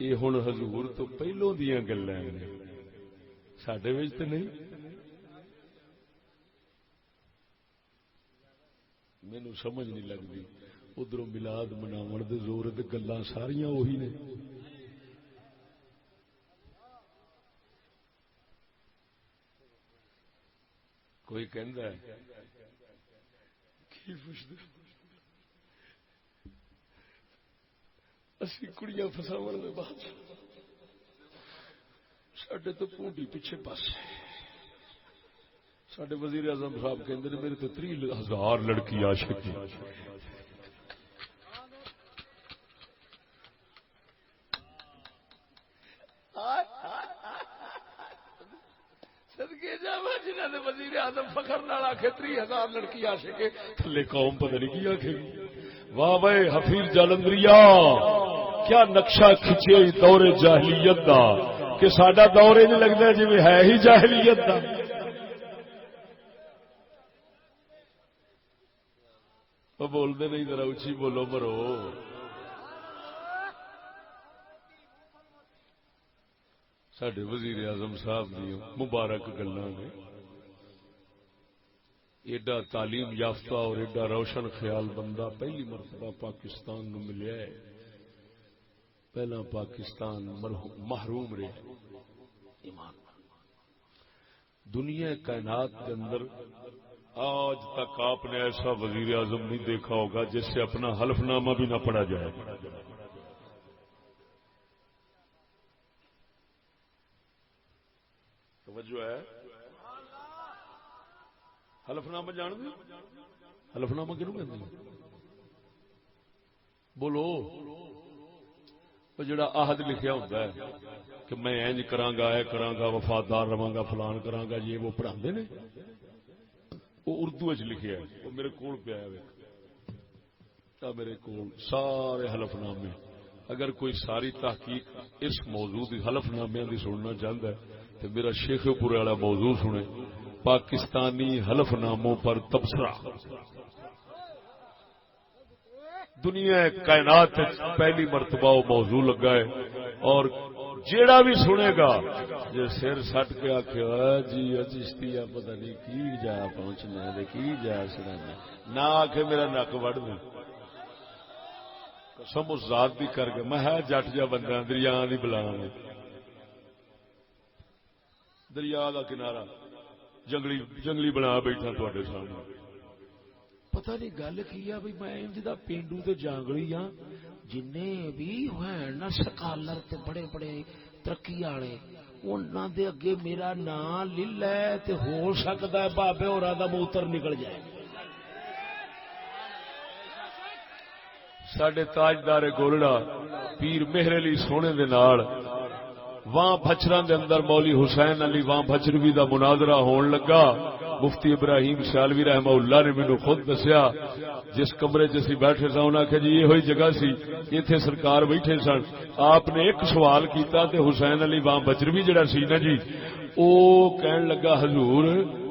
یہ ہوں حضور تو پہلوں دیا گلاں نے ساڈے وچ تے نہیں. مینوں سمجھ نہیں لگتی ادھر ملاد مناون دے زور تے گلاں ساریاں وہی نے. کوئی کہندا ہے کی پوچھدے اسی کڑیاں فساون دے بعد ساڈے تو پونڈی پیچھے پاس ساڈے وزیر اعظم صاحب کہندے نے میرے تو 30,000 لڑکی عاشق ہیں. صدقے جاواں جنہاں دے وزیر اعظم فخر نال آکھے 30,000 لڑکی عاشق ہے تھلے قوم پتہ نہیں کی آکھے گی. واہ بھائی حفیظ جالندریا کیا نقشہ کھچے دور جاہلیت دا کہ ساڈا دور نہیں لگتا جی ہے ہی جاہلیت دا. وہ بولتے نہیں ذرا اچھی بولو مرو. ساڈے وزیر اعظم صاحب دی مبارک گلاں نے ایڈا تعلیم یافتہ اور ایڈا روشن خیال بندہ پہلی مرتبہ پاکستان نو ملیا ہے. پہلا پاکستان محروم رہا. ایمان دنیا کائنات کے اندر آج تک آپ نے ایسا وزیر اعظم نہیں دیکھا ہوگا جس سے اپنا حلف نامہ بھی نہ پڑھا جائے. توجہ ہے. حلف نامہ جان دے؟ حلف نامہ کیوں کہتے ہیں؟ بولو. جڑا عہد لکھیا ہوتا ہے کہ میں انج کراں گا اے کراں گا وفادار رہاں گا فلان کراں گا یہ وہ پڑھاندے نے وہ اردو وچ لکھیا ہے. وہ میرے کول پیا ہے میرے کول سارے حلف نامے. اگر کوئی ساری تحقیق اس موضوع دی حلف نامے دی سننا چاہتا ہے تو میرا شیخ پورے والا موضوع سنے. پاکستانی حلف ناموں پر تبصرہ. دنیا کائنات پہلی مرتبہ وہ موضوع لگا ہے اور جیڑا بھی سنے گا جی سر سٹ کے آخیا جی چشتی پتہ نہیں کی جا پہنچنا ہے کی جا سنانا نہ آخ میرا نک وڑ دیں قسم اس ذات بھی کر کے میں جٹ جا بندہ دریا کی بلا دریا کا کنارا جنگلی بنا بیٹھا تے سامنے. پتہ نہیں گل کی بھائی میں انج دا پینڈو تے جانگلی ہاں جن بھی ہیں نا سکالر تے بڑے بڑے ترقی والے انہاں دے اگے میرا نام لے لے تے ہو سکدا ہے بابے ہوراں دا موتر نکل جائے. ساڈے تاجدار گولڑا پیر مہر علی سونے دے نال وہاں بچراں دے اندر مولی حسین علی وہاں بچروی دا مناظرہ ہون لگا. مفتی ابراہیم سیالوی رحمہ اللہ نے مینوں خود دسیا جس کمرے جسی بیٹھے سا انہاں کہ جی یہ ہوئی جگہ سی ایتھے سرکار بیٹھے سن. آپ نے ایک سوال کیتا تے حسین علی وہاں بچروی جڑا سی نا جی او کہن لگا حضور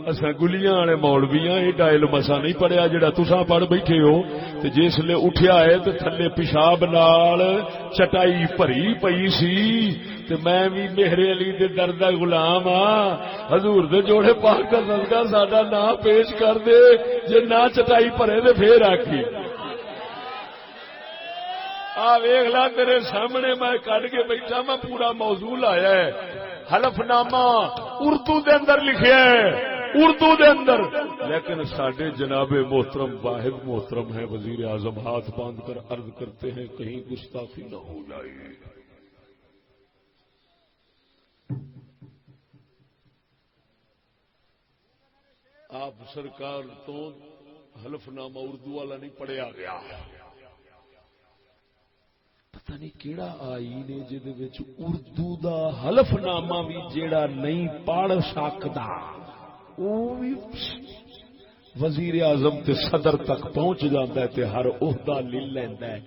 اساں گلیاں والے مولویاں ایڈا علم اساں نہیں پڑھیا جڑا تساں پڑھ بیٹھے ہو. تے جس لے اٹھیا ہے تے تھلے پیشاب نال چٹائی بھری پئی سی تے میں بھی مہر علی دے در دا غلام ہاں. حضور دے جوڑے پاک دا صدقہ ساڈا نام پیش کر دے جے نہ چٹائی بھرے تے پھر آکھی آ ویکھ لا تیرے سامنے میں کڈ کے بیٹھا میں پورا موضوع لایا ہے. حلف نامہ اردو دے اندر لکھیا ہے اردو دے اندر لیکن ساڈے جناب محترم واحد محترم ہے وزیر اعظم ہاتھ باندھ کر عرض کرتے ہیں کہیں گستاخی نہ ہو جائے. آپ سرکار تو حلف نامہ اردو والا نہیں پڑھیا گیا. پتہ نہیں کیڑا آئین ہے جدے وچ اردو دا حلف نامہ بھی جیڑا نہیں پڑھ سکدا او بھی وزیر اعظم تے صدر تک پہنچ جاندا ہے تے ہر عہدہ لے لیندا ہے.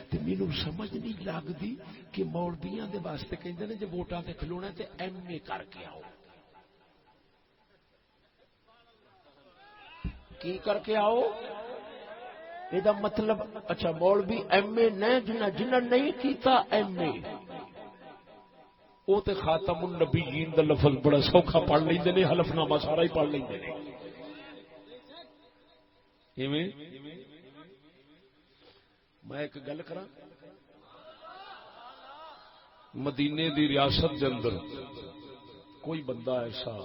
تے مینوں سمجھ نہیں لگدی کہ مولویاں دے واسطے کہندے نے جے ووٹاں تے کھلونا تے ایم اے کر کے آؤ. کی کر کے آؤ یہ مطلب اچھا مولوی ایم اے نے جنہ نہیں کیتا ایم اے وہ تے خاتم النبیین دا لفظ بڑا سوکھا پڑھ لیندے نے حلف نامہ سارا ہی پڑھ لیندے نے. ایویں میں ایک گل کراں مدینے دی ریاست دے اندر کوئی بندہ ایسا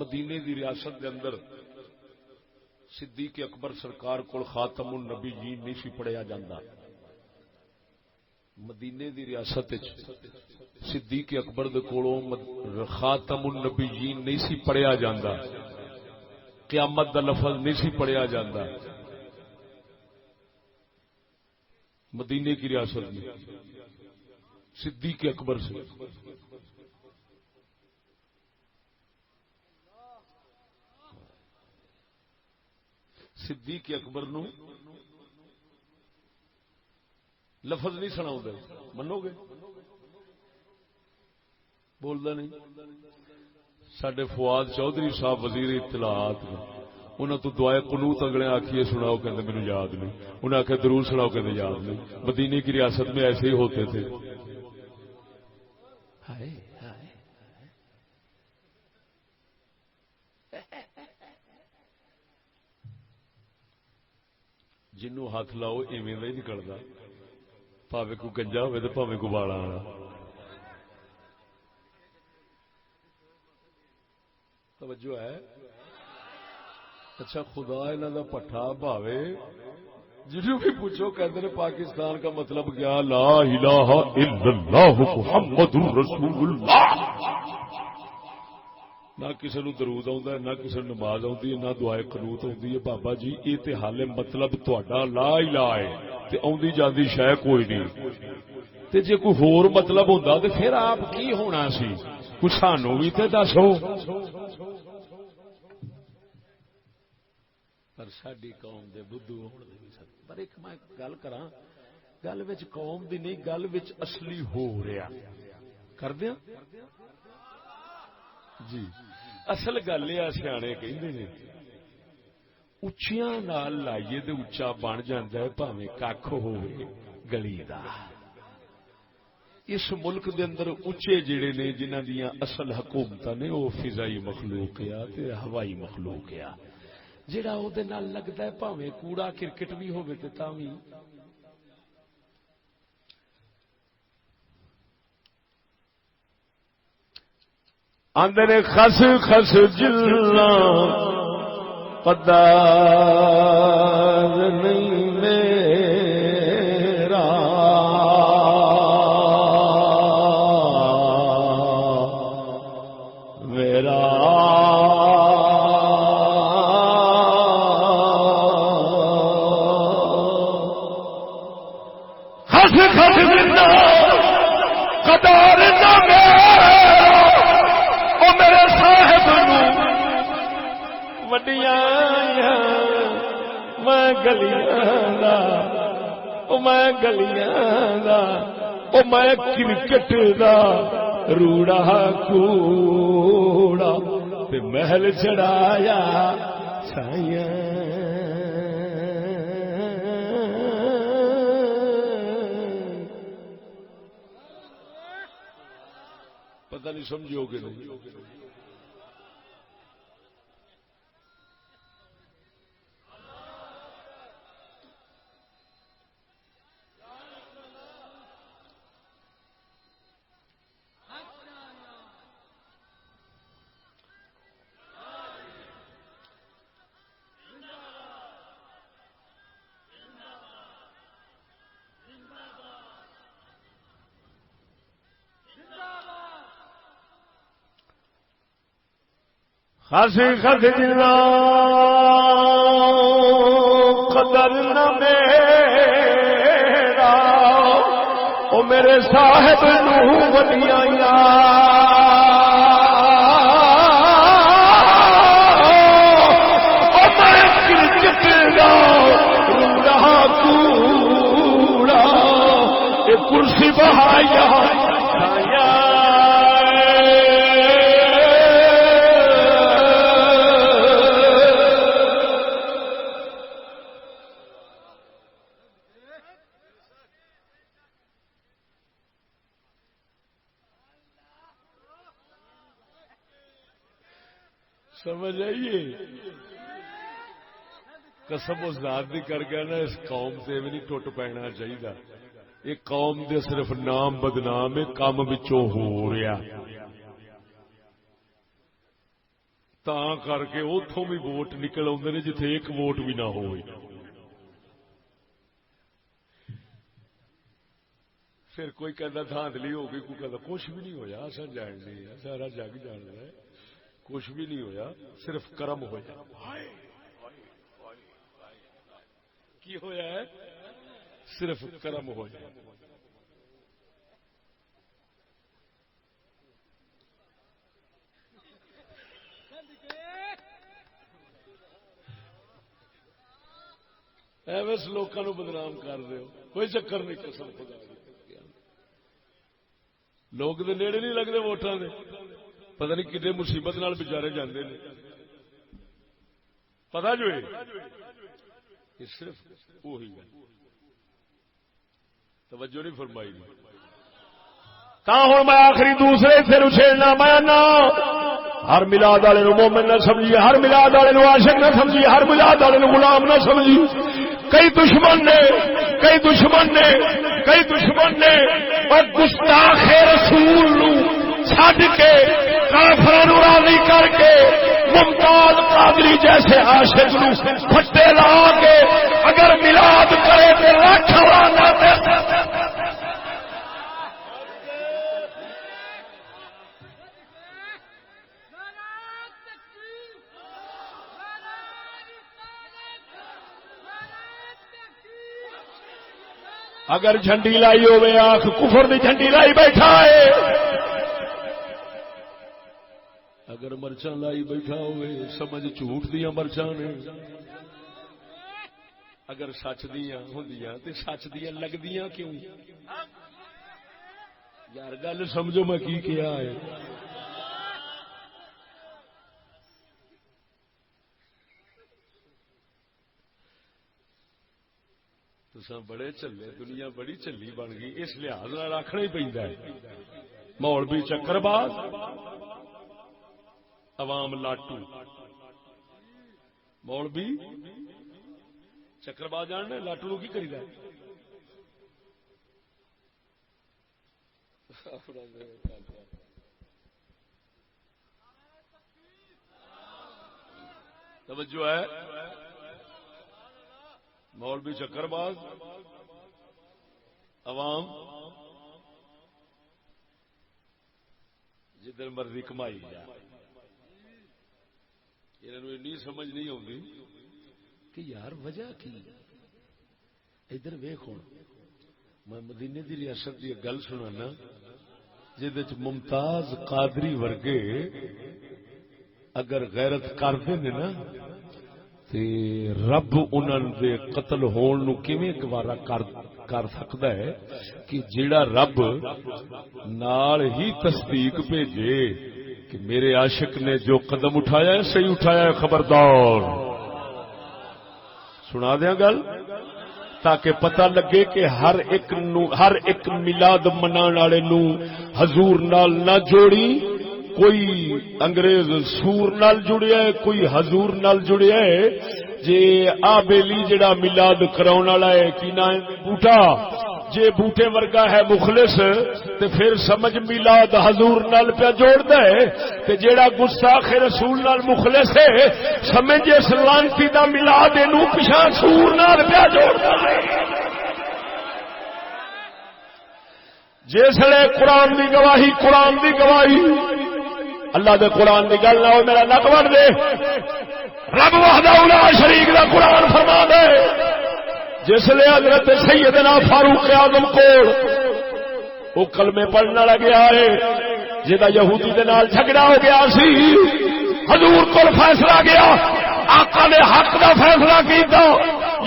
مدینے دی ریاست دے اندر صدیق اکبر سرکار کول خاتم النبیین نہیں سی پڑھیا جاندا. مدینے دی ریاست وچ صدیق اکبر دے کولوں خاتم النبیین نہیں سی پڑھیا جاندا. قیامت دا لفظ نہیں سی پڑھیا جاندا. مدینے کی ریاست میں صدیق اکبر سے صدیق اکبر نو لفظ نہیں سنا منو گے بولدا نہیں. سڈے فواد چودھری صاحب وزیر اطلاعات انہوں تو دعائے قنوت اگلے آخیے سناؤ کہتے میرے یاد نہیں، انہیں آخیا درود سناؤ کہتے یاد نہیں. مدینے کی ریاست میں ایسے ہی ہوتے تھے. جنوں ہاتھ لاؤ ایویں ہی نکلتا، پاوے کو گنجا ہوئے تو پاوے کو والا آنا. توجہ ہے. اچھا خدا انہوں دا پٹھا بھاوے جنہوں بھی پوچھو کہتے ہیں پاکستان کا مطلب کیا؟ لا الہ الا اللہ محمد رسول اللہ. نہ کسی نو درود آتا ہے، نہ کسی نو نماز آتی ہے، نہ دعائے قنوت آتی ہے. بابا جی یہ تے حال مطلب تہاڈا لا الہ ہے تے آندی جاندی شے کوئی نہیں. تے جے کوئی ہور مطلب ہوندا تے پھر آپ کی ہونا سی؟ کچھ سانو بھی تے دسو. پر ساری قوم دے بدھو ہون دے بھی سب. پر ایک میں گل کراں، گل وچ قوم دی نہیں، گل وچ اصلی ہو رہا کر دیا جی. اصل گل یہ سیانے کہندے نے اچیاں نال لائیے تے اچا بن جاندا ہے بھاویں ککھ ہوے گلی دا. اس ملک دے اندر اچے جڑے نے جنہاں دیاں اصل حکومتاں نے وہ فضائی مخلوق یا تے ہوائی مخلوق یا جڑا او دے نال لگدا ہے بھاویں کوڑا کرکٹ بھی ہوے تے تاں وی آندے نے خس خس جلا قدر نہیں میرا میرا خس خس جلا قدر نہ میں گلیاں دا او میں کرکٹ دا روڑا کوڑا تے محل چڑھایا چھائیاں. پتہ نہیں سمجھو گے نہیں. خاصی خد جلا قدر نہ میرا او میرے صاحب نو ودیاں او میں کرکٹ دا روڑا کوڑا اے کرسی بہایا سمجھ آئیے. قسم اس ذات دی کر کے نا اس قوم سے بھی نہیں ٹوٹ پینا چاہیے. یہ قوم دے صرف نام بدنام ہے، کام بچوں ہو رہا تا کر کے اتوں بھی ووٹ نکل آتے ہیں جتھے ایک ووٹ بھی نہ ہوئے. پھر کوئی کہتا دھاندلی ہو گئی، کوئی کہتا کچھ بھی نہیں ہویا، اصل جان نہیں ہے، سارا جگ جان رہا ہے کچھ بھی نہیں ہویا، صرف کرم ہویا. کی ہویا ہے؟ صرف کرم ہویا. ایویں لوگوں کو بدنام کر رہے ہو، کوئی چکر نہیں. قسم خدا دی لوگ دے نیڑے نہیں لگتے ووٹاں دے، پتہ نہیں کتنے مصیبت نال بچارے جاندے نے. پتا جو ہے یہ صرف وہی ہے. توجہ نہیں فرمائی. ہوں میں آخری دوسرے سے اچھیڑنا میں ہر ملاد والے مومن نہ سمجھیے، ہر ملاد والے عاشق نہ سمجھیے، ہر ملاد والے غلام نہ سمجھیے. کئی دشمن نے اور گستاخ رسول نو چھڈ کے کافراں نو راضی کر کے ممتاز قادری جیسے عاشق نو پھٹے لا کے اگر ملاد کرے تو لاکھ والا اگر جھنڈی لائی ہوے آنکھ کفر دی جھنڈی لائی بیٹھا ہے، اگر مرچاں لائی بیٹھا ہوئے سمجھ جھوٹ دیاں مرچاں نے، اگر سچ دیاں ہوندیاں تے سچ دیاں لگدیاں کیوں؟ یار گل سمجھو میں کی کیا ہے. بڑے چلے، دنیا بڑی چلی بن گئی، اس لحاظ رکھنا ہی پہنتا ہے. مولوی چکر باز، عوام لاٹو. مولوی چکر باز جاننا لاٹو نو کی کری دا توجہ ہے. مولوی چکر باز، عوام جدھر مرضی کمائی جا. انہوں سمجھ نہیں آتی کہ یار وجہ کی. ادھر ویخ ہوں میں مدینے دی ریاست کی گل سنانا جہد ممتاز قادری ورگے اگر غیرت کرتے ہیں نا تے رب انہوں دے قتل ہون نو کیویں گوارا کر سکتا ہے کہ جیڑا رب نال ہی تصدیق بھیجے کہ میرے عاشق نے جو قدم اٹھایا ہے صحیح اٹھایا ہے. خبردار سنا دیا گل تاکہ پتہ لگے کہ ہر ایک میلاد منانے والے نو حضور نال نہ جوڑی. کوئی انگریز سور نال جڑیا ہے، کوئی حضور نال جڑیا ہے. جے آ بیلی جڑا میلاد کراؤن والا ہے کی نام بوٹا، جے بوٹے ورگا ہے مخلص تے پھر سمجھ میلاد حضور نال پہ جوڑدا ہے. تے جیڑا گستاخ رسول نال مخلص ہے سمجھ اس لعنتی دا میلاد اینو پیچھے سور نال پہ جوڑدا ہے. جسلے قرآن دی گواہی اللہ دے قرآن دی گل نہ ہو میرا نک وڈ دے. رب وحدہ لا شریک دا قرآن فرما دے جس لئے حضرت سیدنا فاروق اعظم کول وہ کلمے پڑھنا لگیا ہے جہاں یہودی دے نال جھگڑا ہو گیا سی. حضور کول فیصلہ گیا، آقا نے حق دا فیصلہ کیتا،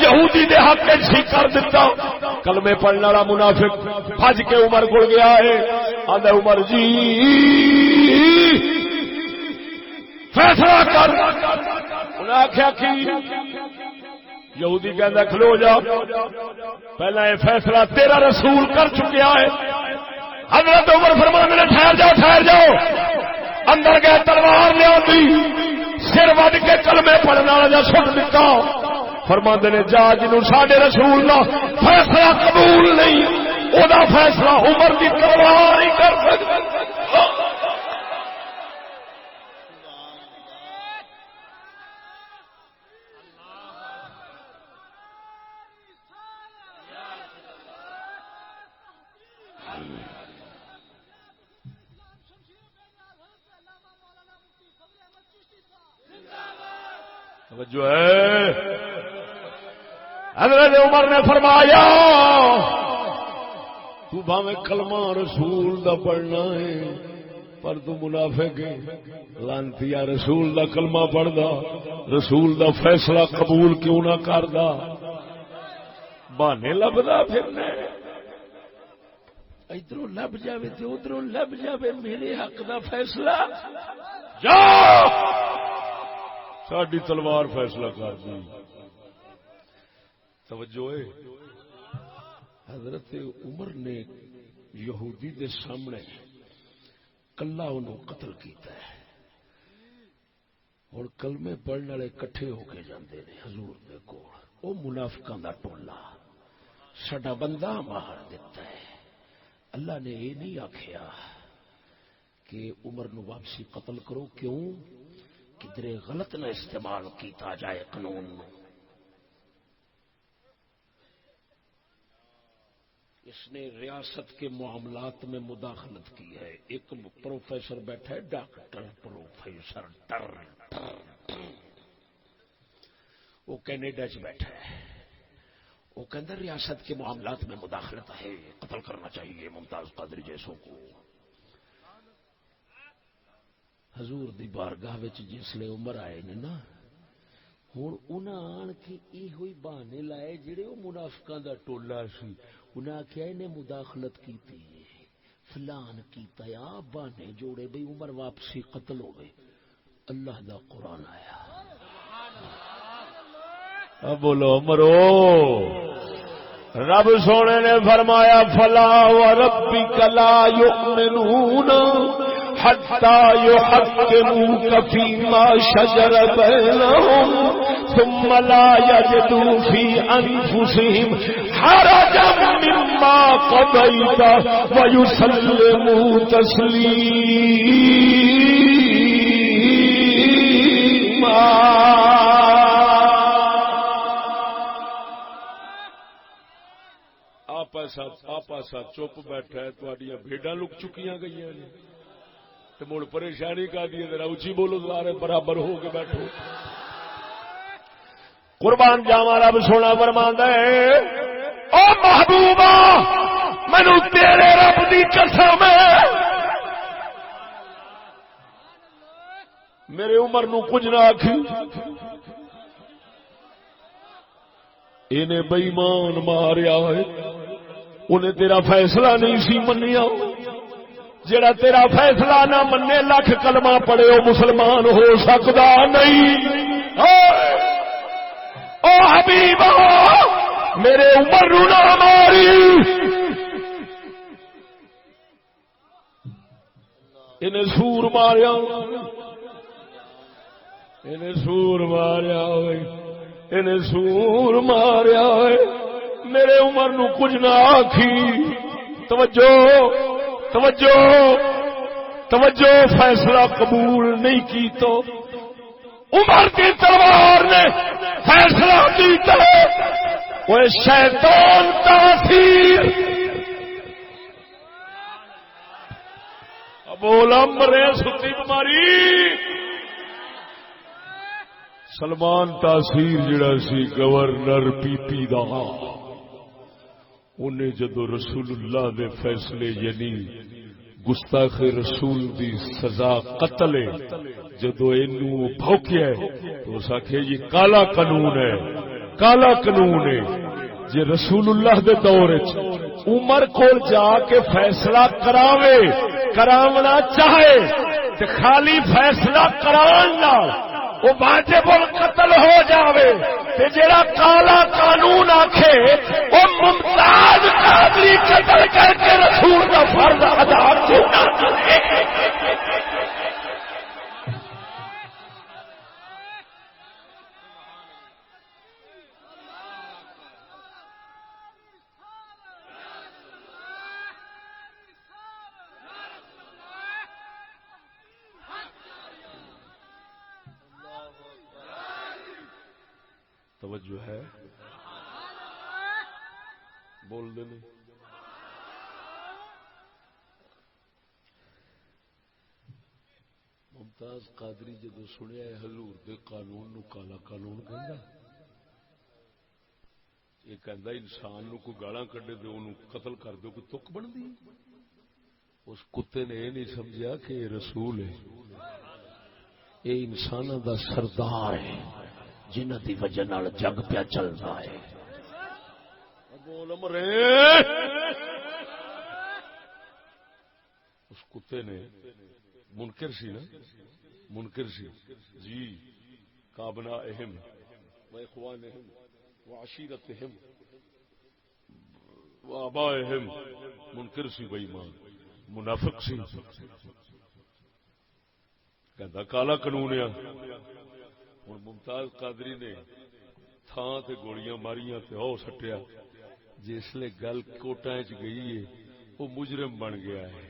یہودی دے حق سی کر دیتا. کلمے پڑھنے والا منافق بھج کے عمر کول گیا ہے، آندا عمر جی فیصلہ کر. انہیں آخیا کی؟ یہودی کہندا کھلو جا، پہلا یہ فیصلہ تیرا رسول کر چکیا ہے. حضرت عمر فرماندے نے ٹھہر جاؤ. اندر گئے تلوار لیا سر وڈ کے کلمے پڑھنے والا جا سٹ دیتا. فرماندے نے جا جنوں ساڈے رسول دا فیصلہ قبول نہیں او دا فیصلہ عمر دی تلوار ہی کر سکتا. جو ہے حضرت عمر نے فرمایا تو بھاویں کلمہ رسول دا پڑھنا ہے پر تو منافق ہے. لعنتیا رسول دا کلمہ پڑھدا رسول دا فیصلہ قبول کیوں نہ کردا؟ بہانے لبدا پھرنا ادھروں لب جاوے تے ادھروں لب جاوے میرے حق دا فیصلہ. جا ساڈی تلوار فیصلہ کر دی. توجہ ہے. حضرت عمر نے یہودی دے سامنے کلا انہوں قتل کیتا ہے. اور کلمے پڑھنے والے کٹھے ہو کے جاندے نے حضور دے کول. او منافقاں دا ٹولا ساڈا بندہ مار دیتا ہے. اللہ نے یہ نہیں آکھیا کہ عمر نو واپسی قتل کرو. کیوں؟ کدرے غلط نہ استعمال کیتا جائے قانون نو. اس نے ریاست کے معاملات میں مداخلت کی ہے. ایک پروفیسر بیٹھا ہے, ڈاکٹر پروفیسر وہ کینیڈا چ بیٹھا ہے. وہ کہتا ریاست کے معاملات میں مداخلت ہے, قتل کرنا چاہیے ممتاز قادری جیسوں کو. حضور دی بارگاہ وچ جسلے عمر آئے نے نا, ہوں انہاں آن کے یہ ہوئی بہانے لائے جڑے وہ منافقاں دا ٹولا سی. انہاں آخیا انہیں مداخلت کیتی فلان کیتا یا بہانے جوڑے بھئی عمر واپسی قتل ہو گئے. اللہ دا قرآن آیا. اب بولو مرو. رب سونے نے فرمایا فلا وربک لا یؤمنون حتی یحکموک فیما شجر بینہم ثم لا یجدوا فی انفسہم حرجا مما قضیت ویسلموا تسلیما. آپا چپ بیٹھا ہے, تھوڑی بھیڈاں لک چکیاں گئی نے تو مڑ پریشانی کا دی. ذرا اچھی بولو, سارے برابر ہو کے بیٹھو. قربان جاواں رب سونا فرماندا ہے او محبوبا مینوں تیرے رب دی قسم ہے میرے عمر نو کچھ نہ آکھی. انہیں بے ایمان ماریا ہے, انہیں تیرا فیصلہ نہیں سی منیا. جڑا تیرا فیصلہ نہ منے لکھ کلمہ پڑھے وہ مسلمان ہو سکتا نہیں. او حبیبا میرے عمر نو نہ ماری, انہیں سور ماریا, انہیں سور ماریا ہوئے, انہیں سور ماریا ہوئے. میرے عمر نو کچھ نہ آکھی. توجہ توجہ توجہ, فیصلہ قبول نہیں کی تو عمر کی تلوار نے فیصلہ کیتا ہے. وہ شیطان تاثیر بولا مرے ستی بیماری. سلمان تاثیر جڑا سی گورنر پی پی دا, انہیں جدو رسول اللہ دے فیصلے یعنی گستاخ رسول دی سزا قتل جدو اینو بھوکیا تو اس آخیا یہ کالا قانون ہے, کالا قانون ہے. جی رسول اللہ دے دور عمر کو جا کے فیصلہ کراونا چاہے تو خالی فیصلہ کران نال وہ واجب القتل ہو جاوے. جڑا کالا قانون آکھے وہ ممتاز قادری قتل کر کے رسول کا فرض ادا کیوں نہ کرے. توجہ ہے بول دے نہیں. ممتاز قادری جدو سنیا ہے حضور دے قانون نو کالا قانون کہندا, یہ کہندا انسان نو کوئی گالاں کڈے تے اونوں قتل کر دو, کوئی تک بندی. اس کتے نے یہ نہیں سمجھا کہ یہ رسول ہے, یہ انساناں دا سردار ہے جنہ دی وجہ نال جگ پیا چلتا ہے. بول مرے. اس کتے نے منکر سی نا, منکر سی جی کابنائہم واخوانہم وعشیرتہم وآبائہم. منکر سی بے ایمان منافق سی کہندا کالا قانون ہے. ہن ممتاز قادری نے تھان تے گولیاں ماریاں تے او سٹیا. جسلے گل کوٹاں وچ گئی ہے وہ مجرم بن گیا ہے.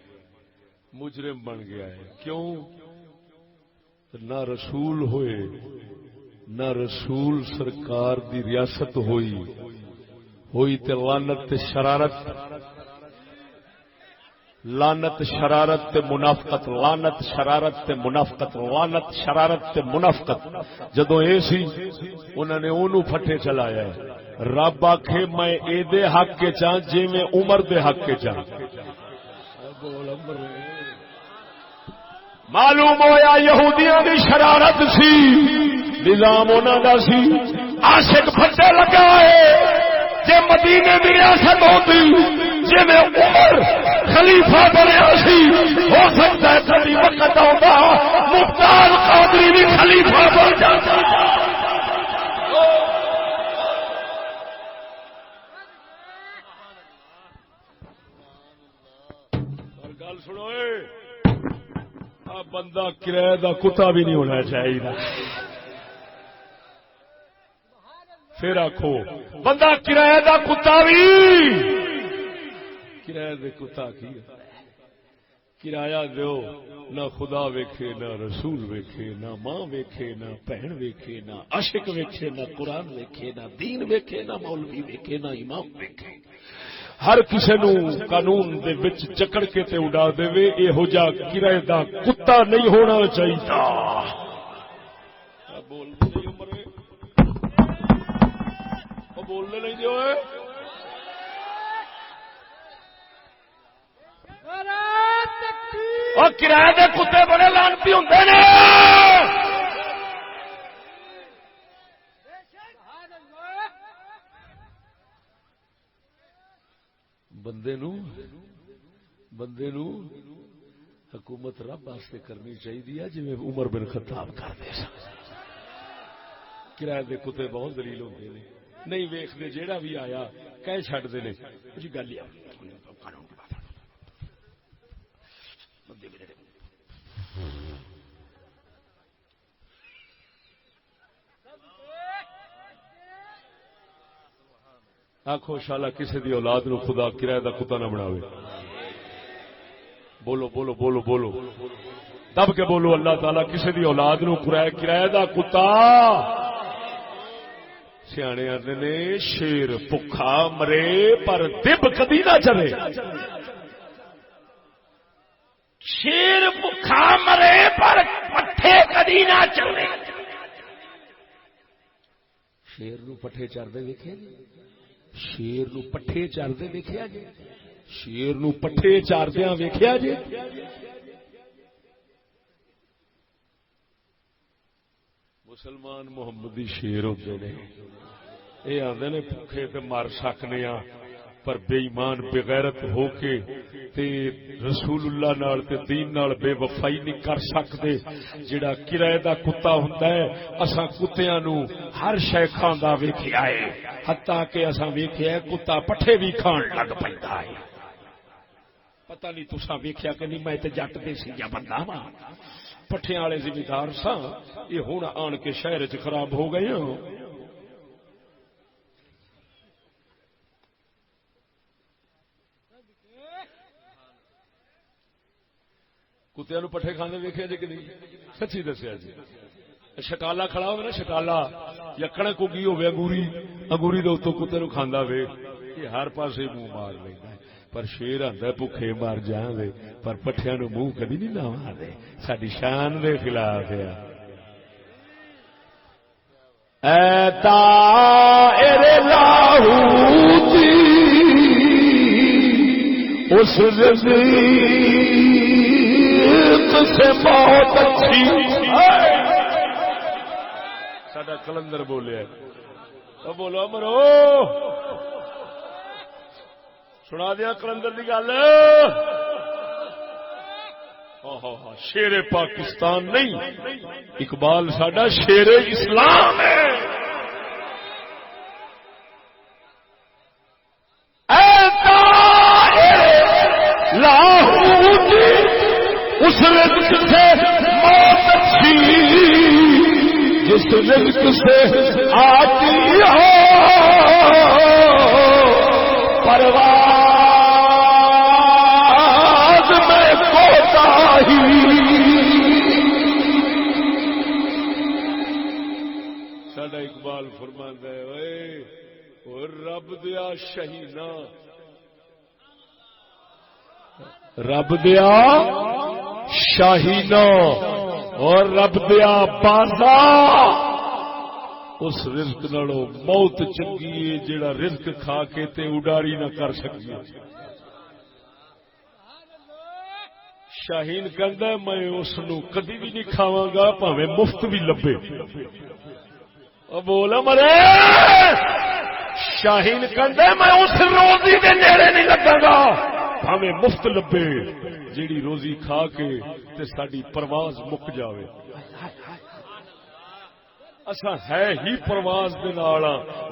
مجرم بن گیا ہے. کیوں؟ نہ رسول ہوئے نہ رسول سرکار دی ریاست ہوئی تے لعنت تے شرارت لعنت شرارت تے منافقت لعنت شرارت تے منافقت لعنت شرارت تے منافقت. جدوں اے سی انہاں نے اونوں پھٹے چلایا ہے. رب آکھے میں اے دے حق کے چاں جویں عمر دے حق کے چاں. معلوم ہویا یہودیاں دی شرارت سی نظام انہاں دا سی. عاشق پھٹے لگا ہے جے مدینے دی ریاست ہوندی جویں عمر خلیفہ بنیا سی ہو سکتا ہے کبھی وقت آؤں ممتاز قادری بھی خلیفہ بن جاتا. اور گل سنو بندہ کرایہ دا کتا بھی نہیں ہونا چاہیے. پھر آخو بندہ کرایہ دا کتا بھی کرایہ دے کتا کی کرایہ دیو نہ خدا ویکھے نہ رسول ویکھے نہ ماں ویکھے نہ بہن ویکھے نہ عاشق ویکھے نہ قرآن ویکھے نہ دین ویکھے نہ مولوی ویکھے نہ امام ویکھے. ہر کسی نو قانون دے وچ جکڑ کے تے اڑا دے یہو جا کرایہ دا کتا نہیں ہونا چاہیے. بولنے نہیں جو ہے اور کرایہ دے کتے بڑے لعنتی ہوندے نے. بندے نو حکومت رب واسطے کرنی چاہیے جی عمر بن خطاب کرتے سن. کرایہ دے کتے بہت دلیل ہوندے نے نہیں ویکھدے جیڑا بھی آیا کہہ چھڈدے نے جی گل ہی آخو شالا کسی دی اولاد نو خدا کرایہ دا کتا نہ بناوے. بولو بولو بولو بولو دب کے بولو. اللہ تعالیٰ کسی دی اولاد نو کرایہ دا کتا. سیانے آندے نے شیر بھکھا مرے پر دب کدی نہ چلے. شیر بھکھا مرے پر پٹھے کدی نہ چلے. شیر نو پٹھے چردے ویکھے جی. شیر نو پٹھے چردے ویکھیا جی. شیر نو پٹھے چاردیاں ویکھیا جی. مسلمان محمدی شیر ہوندے نے. یہ آندے نے بھوکے تے مر سکنے ہاں پر بے ایمان بے غیرت ہو کے تے رسول اللہ نال تے دین نال بے وفائی نہیں کر سکتے. جڑا کرایہ دا کتا ہوندا ہے اساں کتیاں نو ہر شے کھاندا ویکھیا ہے. حتیٰ کہ اساں ویکھیا ہے کتا پٹھے بھی کھان لگ پیندا ہے. پتہ نہیں تساں ویکھیا کہ نہیں. میں تے جٹ دیسی جا بندہ وا پٹھیاں والے زمیندار ساں. یہ ہن آن کے شہر چ خراب ہو گئے ہوں. کتیا نو پٹھے کھانے ویکھے جی کہ نہیں. سچی دسیا جی. شکالا کھڑا ہوئے نا شکالا یا کڑک اگی ہوئے انگوری انگوری دے اتوں کتے نو کھاندا وے یہ ہر پاسے منہ مار لینا. پر شیر آندا بھوکے مر جاں دے پر پٹھیاں نو منہ کدی نہیں لاواں دے. ساڈی شان دے خلاف ہے. اے طائر لاہوتی اس رزق سے بہت اچھی. ساڈا کلندر بولیا بولو مرو سنا دیا کلندر کی گل. شیر پاکستان نہیں، اقبال ساڈا شیر اسلام ہے. اس رزق سے موت اچھی جس رزق سے آتی ہو پرواز میں کوتاہی. ساڈا اقبال فرماندا ہے اوئے او رب دیا شہیداں، رب دیا شاہینہ اور رب دیا بازا، اس رزق نالوں موت چنگی ہے جڑا رزق کھا کے تے اڈاری نہ کر سکی. شاہین کہندا میں اس نو کدی بھی نہیں کھاواں گا بھاویں مفت بھی لبے. او بولا مرے. شاہین کہندا میں اس روزی دے نیڑے نہیں لگاں گا ہمیں مفت لبے جیڑی روزی کھا کے تے ساڈی پرواز مک جاوے. اساں ہے ہی پرواز دے نال،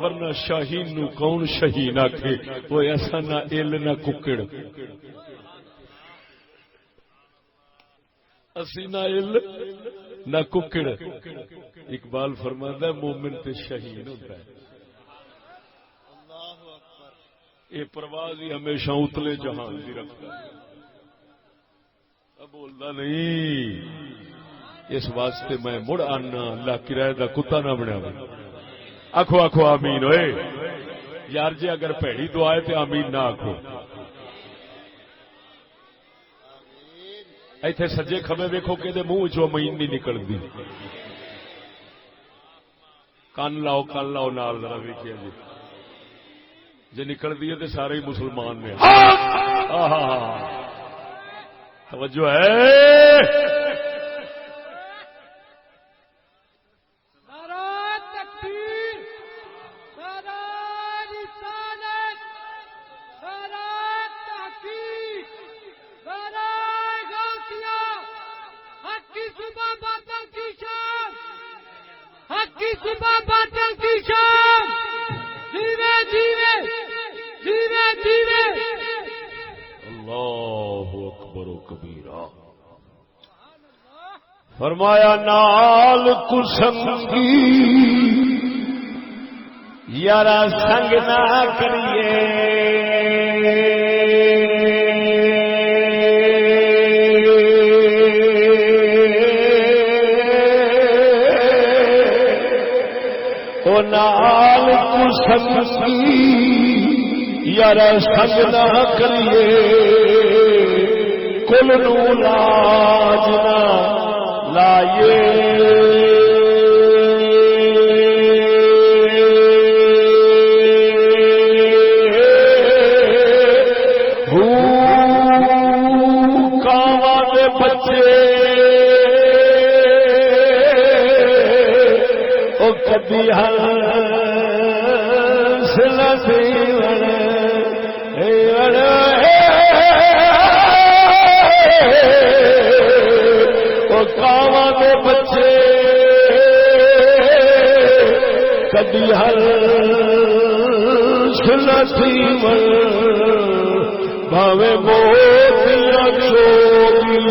ورنہ شاہین نو کون شہین آکھے؟ وہ ایسا نہ ال نہ ککڑ، اسی نہ ال نہ ککڑ. اقبال فرماندا ہے مومن تے شہین ہوندا ہے. یہ پرواز ہی ہمیشہ اتلے جہان کی رکھتا ہے. بولتا نہیں. اس واسطے میں مڑ آنا اللہ کرائے دا کتا نہ بنیا. آخو آخو آمین. ہوئے یار جی اگر پیڑی دعا ہے تو آمین نہ آخو. ایتھے سجے کھبے ویکھو کہ منہ چ آمین نہیں نکلتی. کن لاؤ نال ذرا ویکھیا جی جی نکلتی ہے تو سارے ہی مسلمان نے. توجہ ہے. فرمایا نال کسنگی یارا سنگ نہ کریے، او نال کسنگی یارا سنگ نہ کریے، کل نو لاج نہ لائیے. کاواں دے بچے او کدی ہنس نہ دیون کاواں دے بچے کدی ہنس نہ دیون بھاوے موتیاں چوگی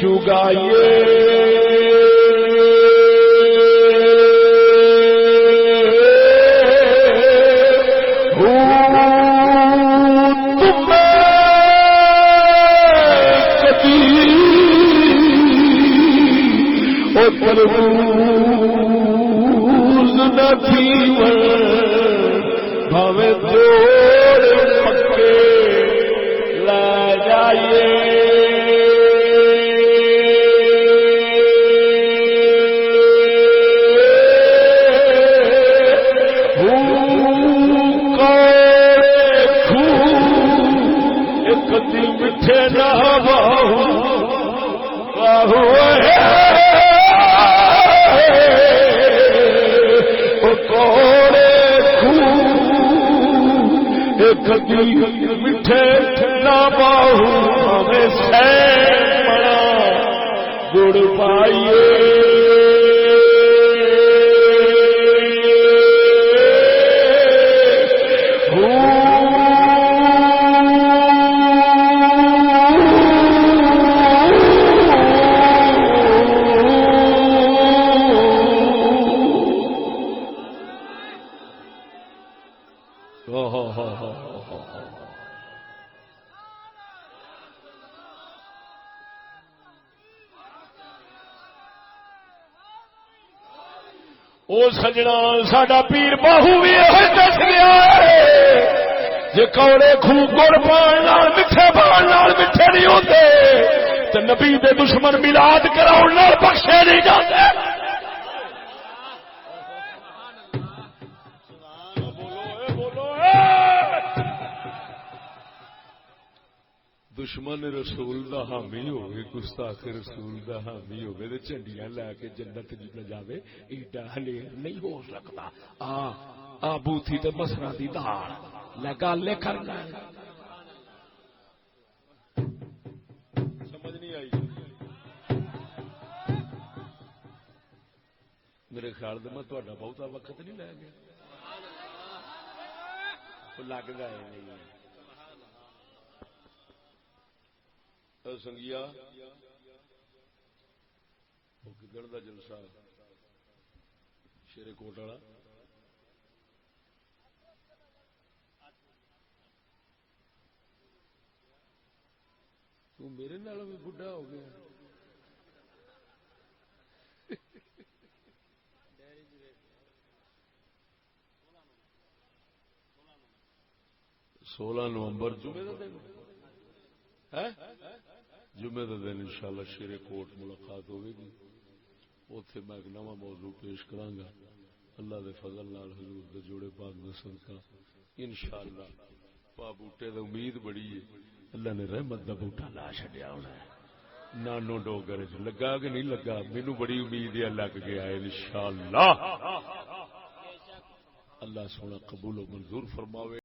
چگائیے. تربوز نہ تھیون بھاوے توڑ پکے لے جائیے. ایک دل میٹھے نہ باہو کدی میٹھے نہ باہو ہمیں سے بڑا گڑ پائیے او سجنا ساڈا پیر باہو بھی یہ دس گیا جی کوڑے خوہ گڑ پان میٹھے پان میٹھے نہیں ہوتے تو نبی دے دشمن میلاد کراؤ بخشے نہیں جاتے. دشمن رسول دا حامی ہوئے گستاخ رسول دا حامی ہوئے تے جھنڈیاں لے کے جنت نہ جاوے ایڈا ہلیر نہیں ہو سکتا. آ بوتھی تے مسرا دی دال لگا لے کرنا سمجھ نہیں آئی. میرے خیال دے میں تہاڈا بہتا وقت نہیں لے گیا لگ گئے نہیں سنگیا گدڑ دا جلسہ شیر کوٹ والا تو میرے نال بھی بڈھا ہو گیا. 16 نومبر جمعے کا دن جمعے کا دن انشاءاللہ شیر کوٹ ملاقات ہوئے گی. اوتھے میں ایک نواں موضوع پیش کراں گا اللہ دے فضل نال حضور دے جوڑے پاک دے صدقہ انشاءاللہ. پا بوٹے دی امید بڑی ہے اللہ نے رحمت دا بوٹا لا چھڈیا ہونا ہے. نانو ڈوگر چ لگا کہ نہیں لگا مینوں بڑی امید ہے لگ گیا ہے انشاءاللہ. اللہ سونا قبول و منظور فرماوے.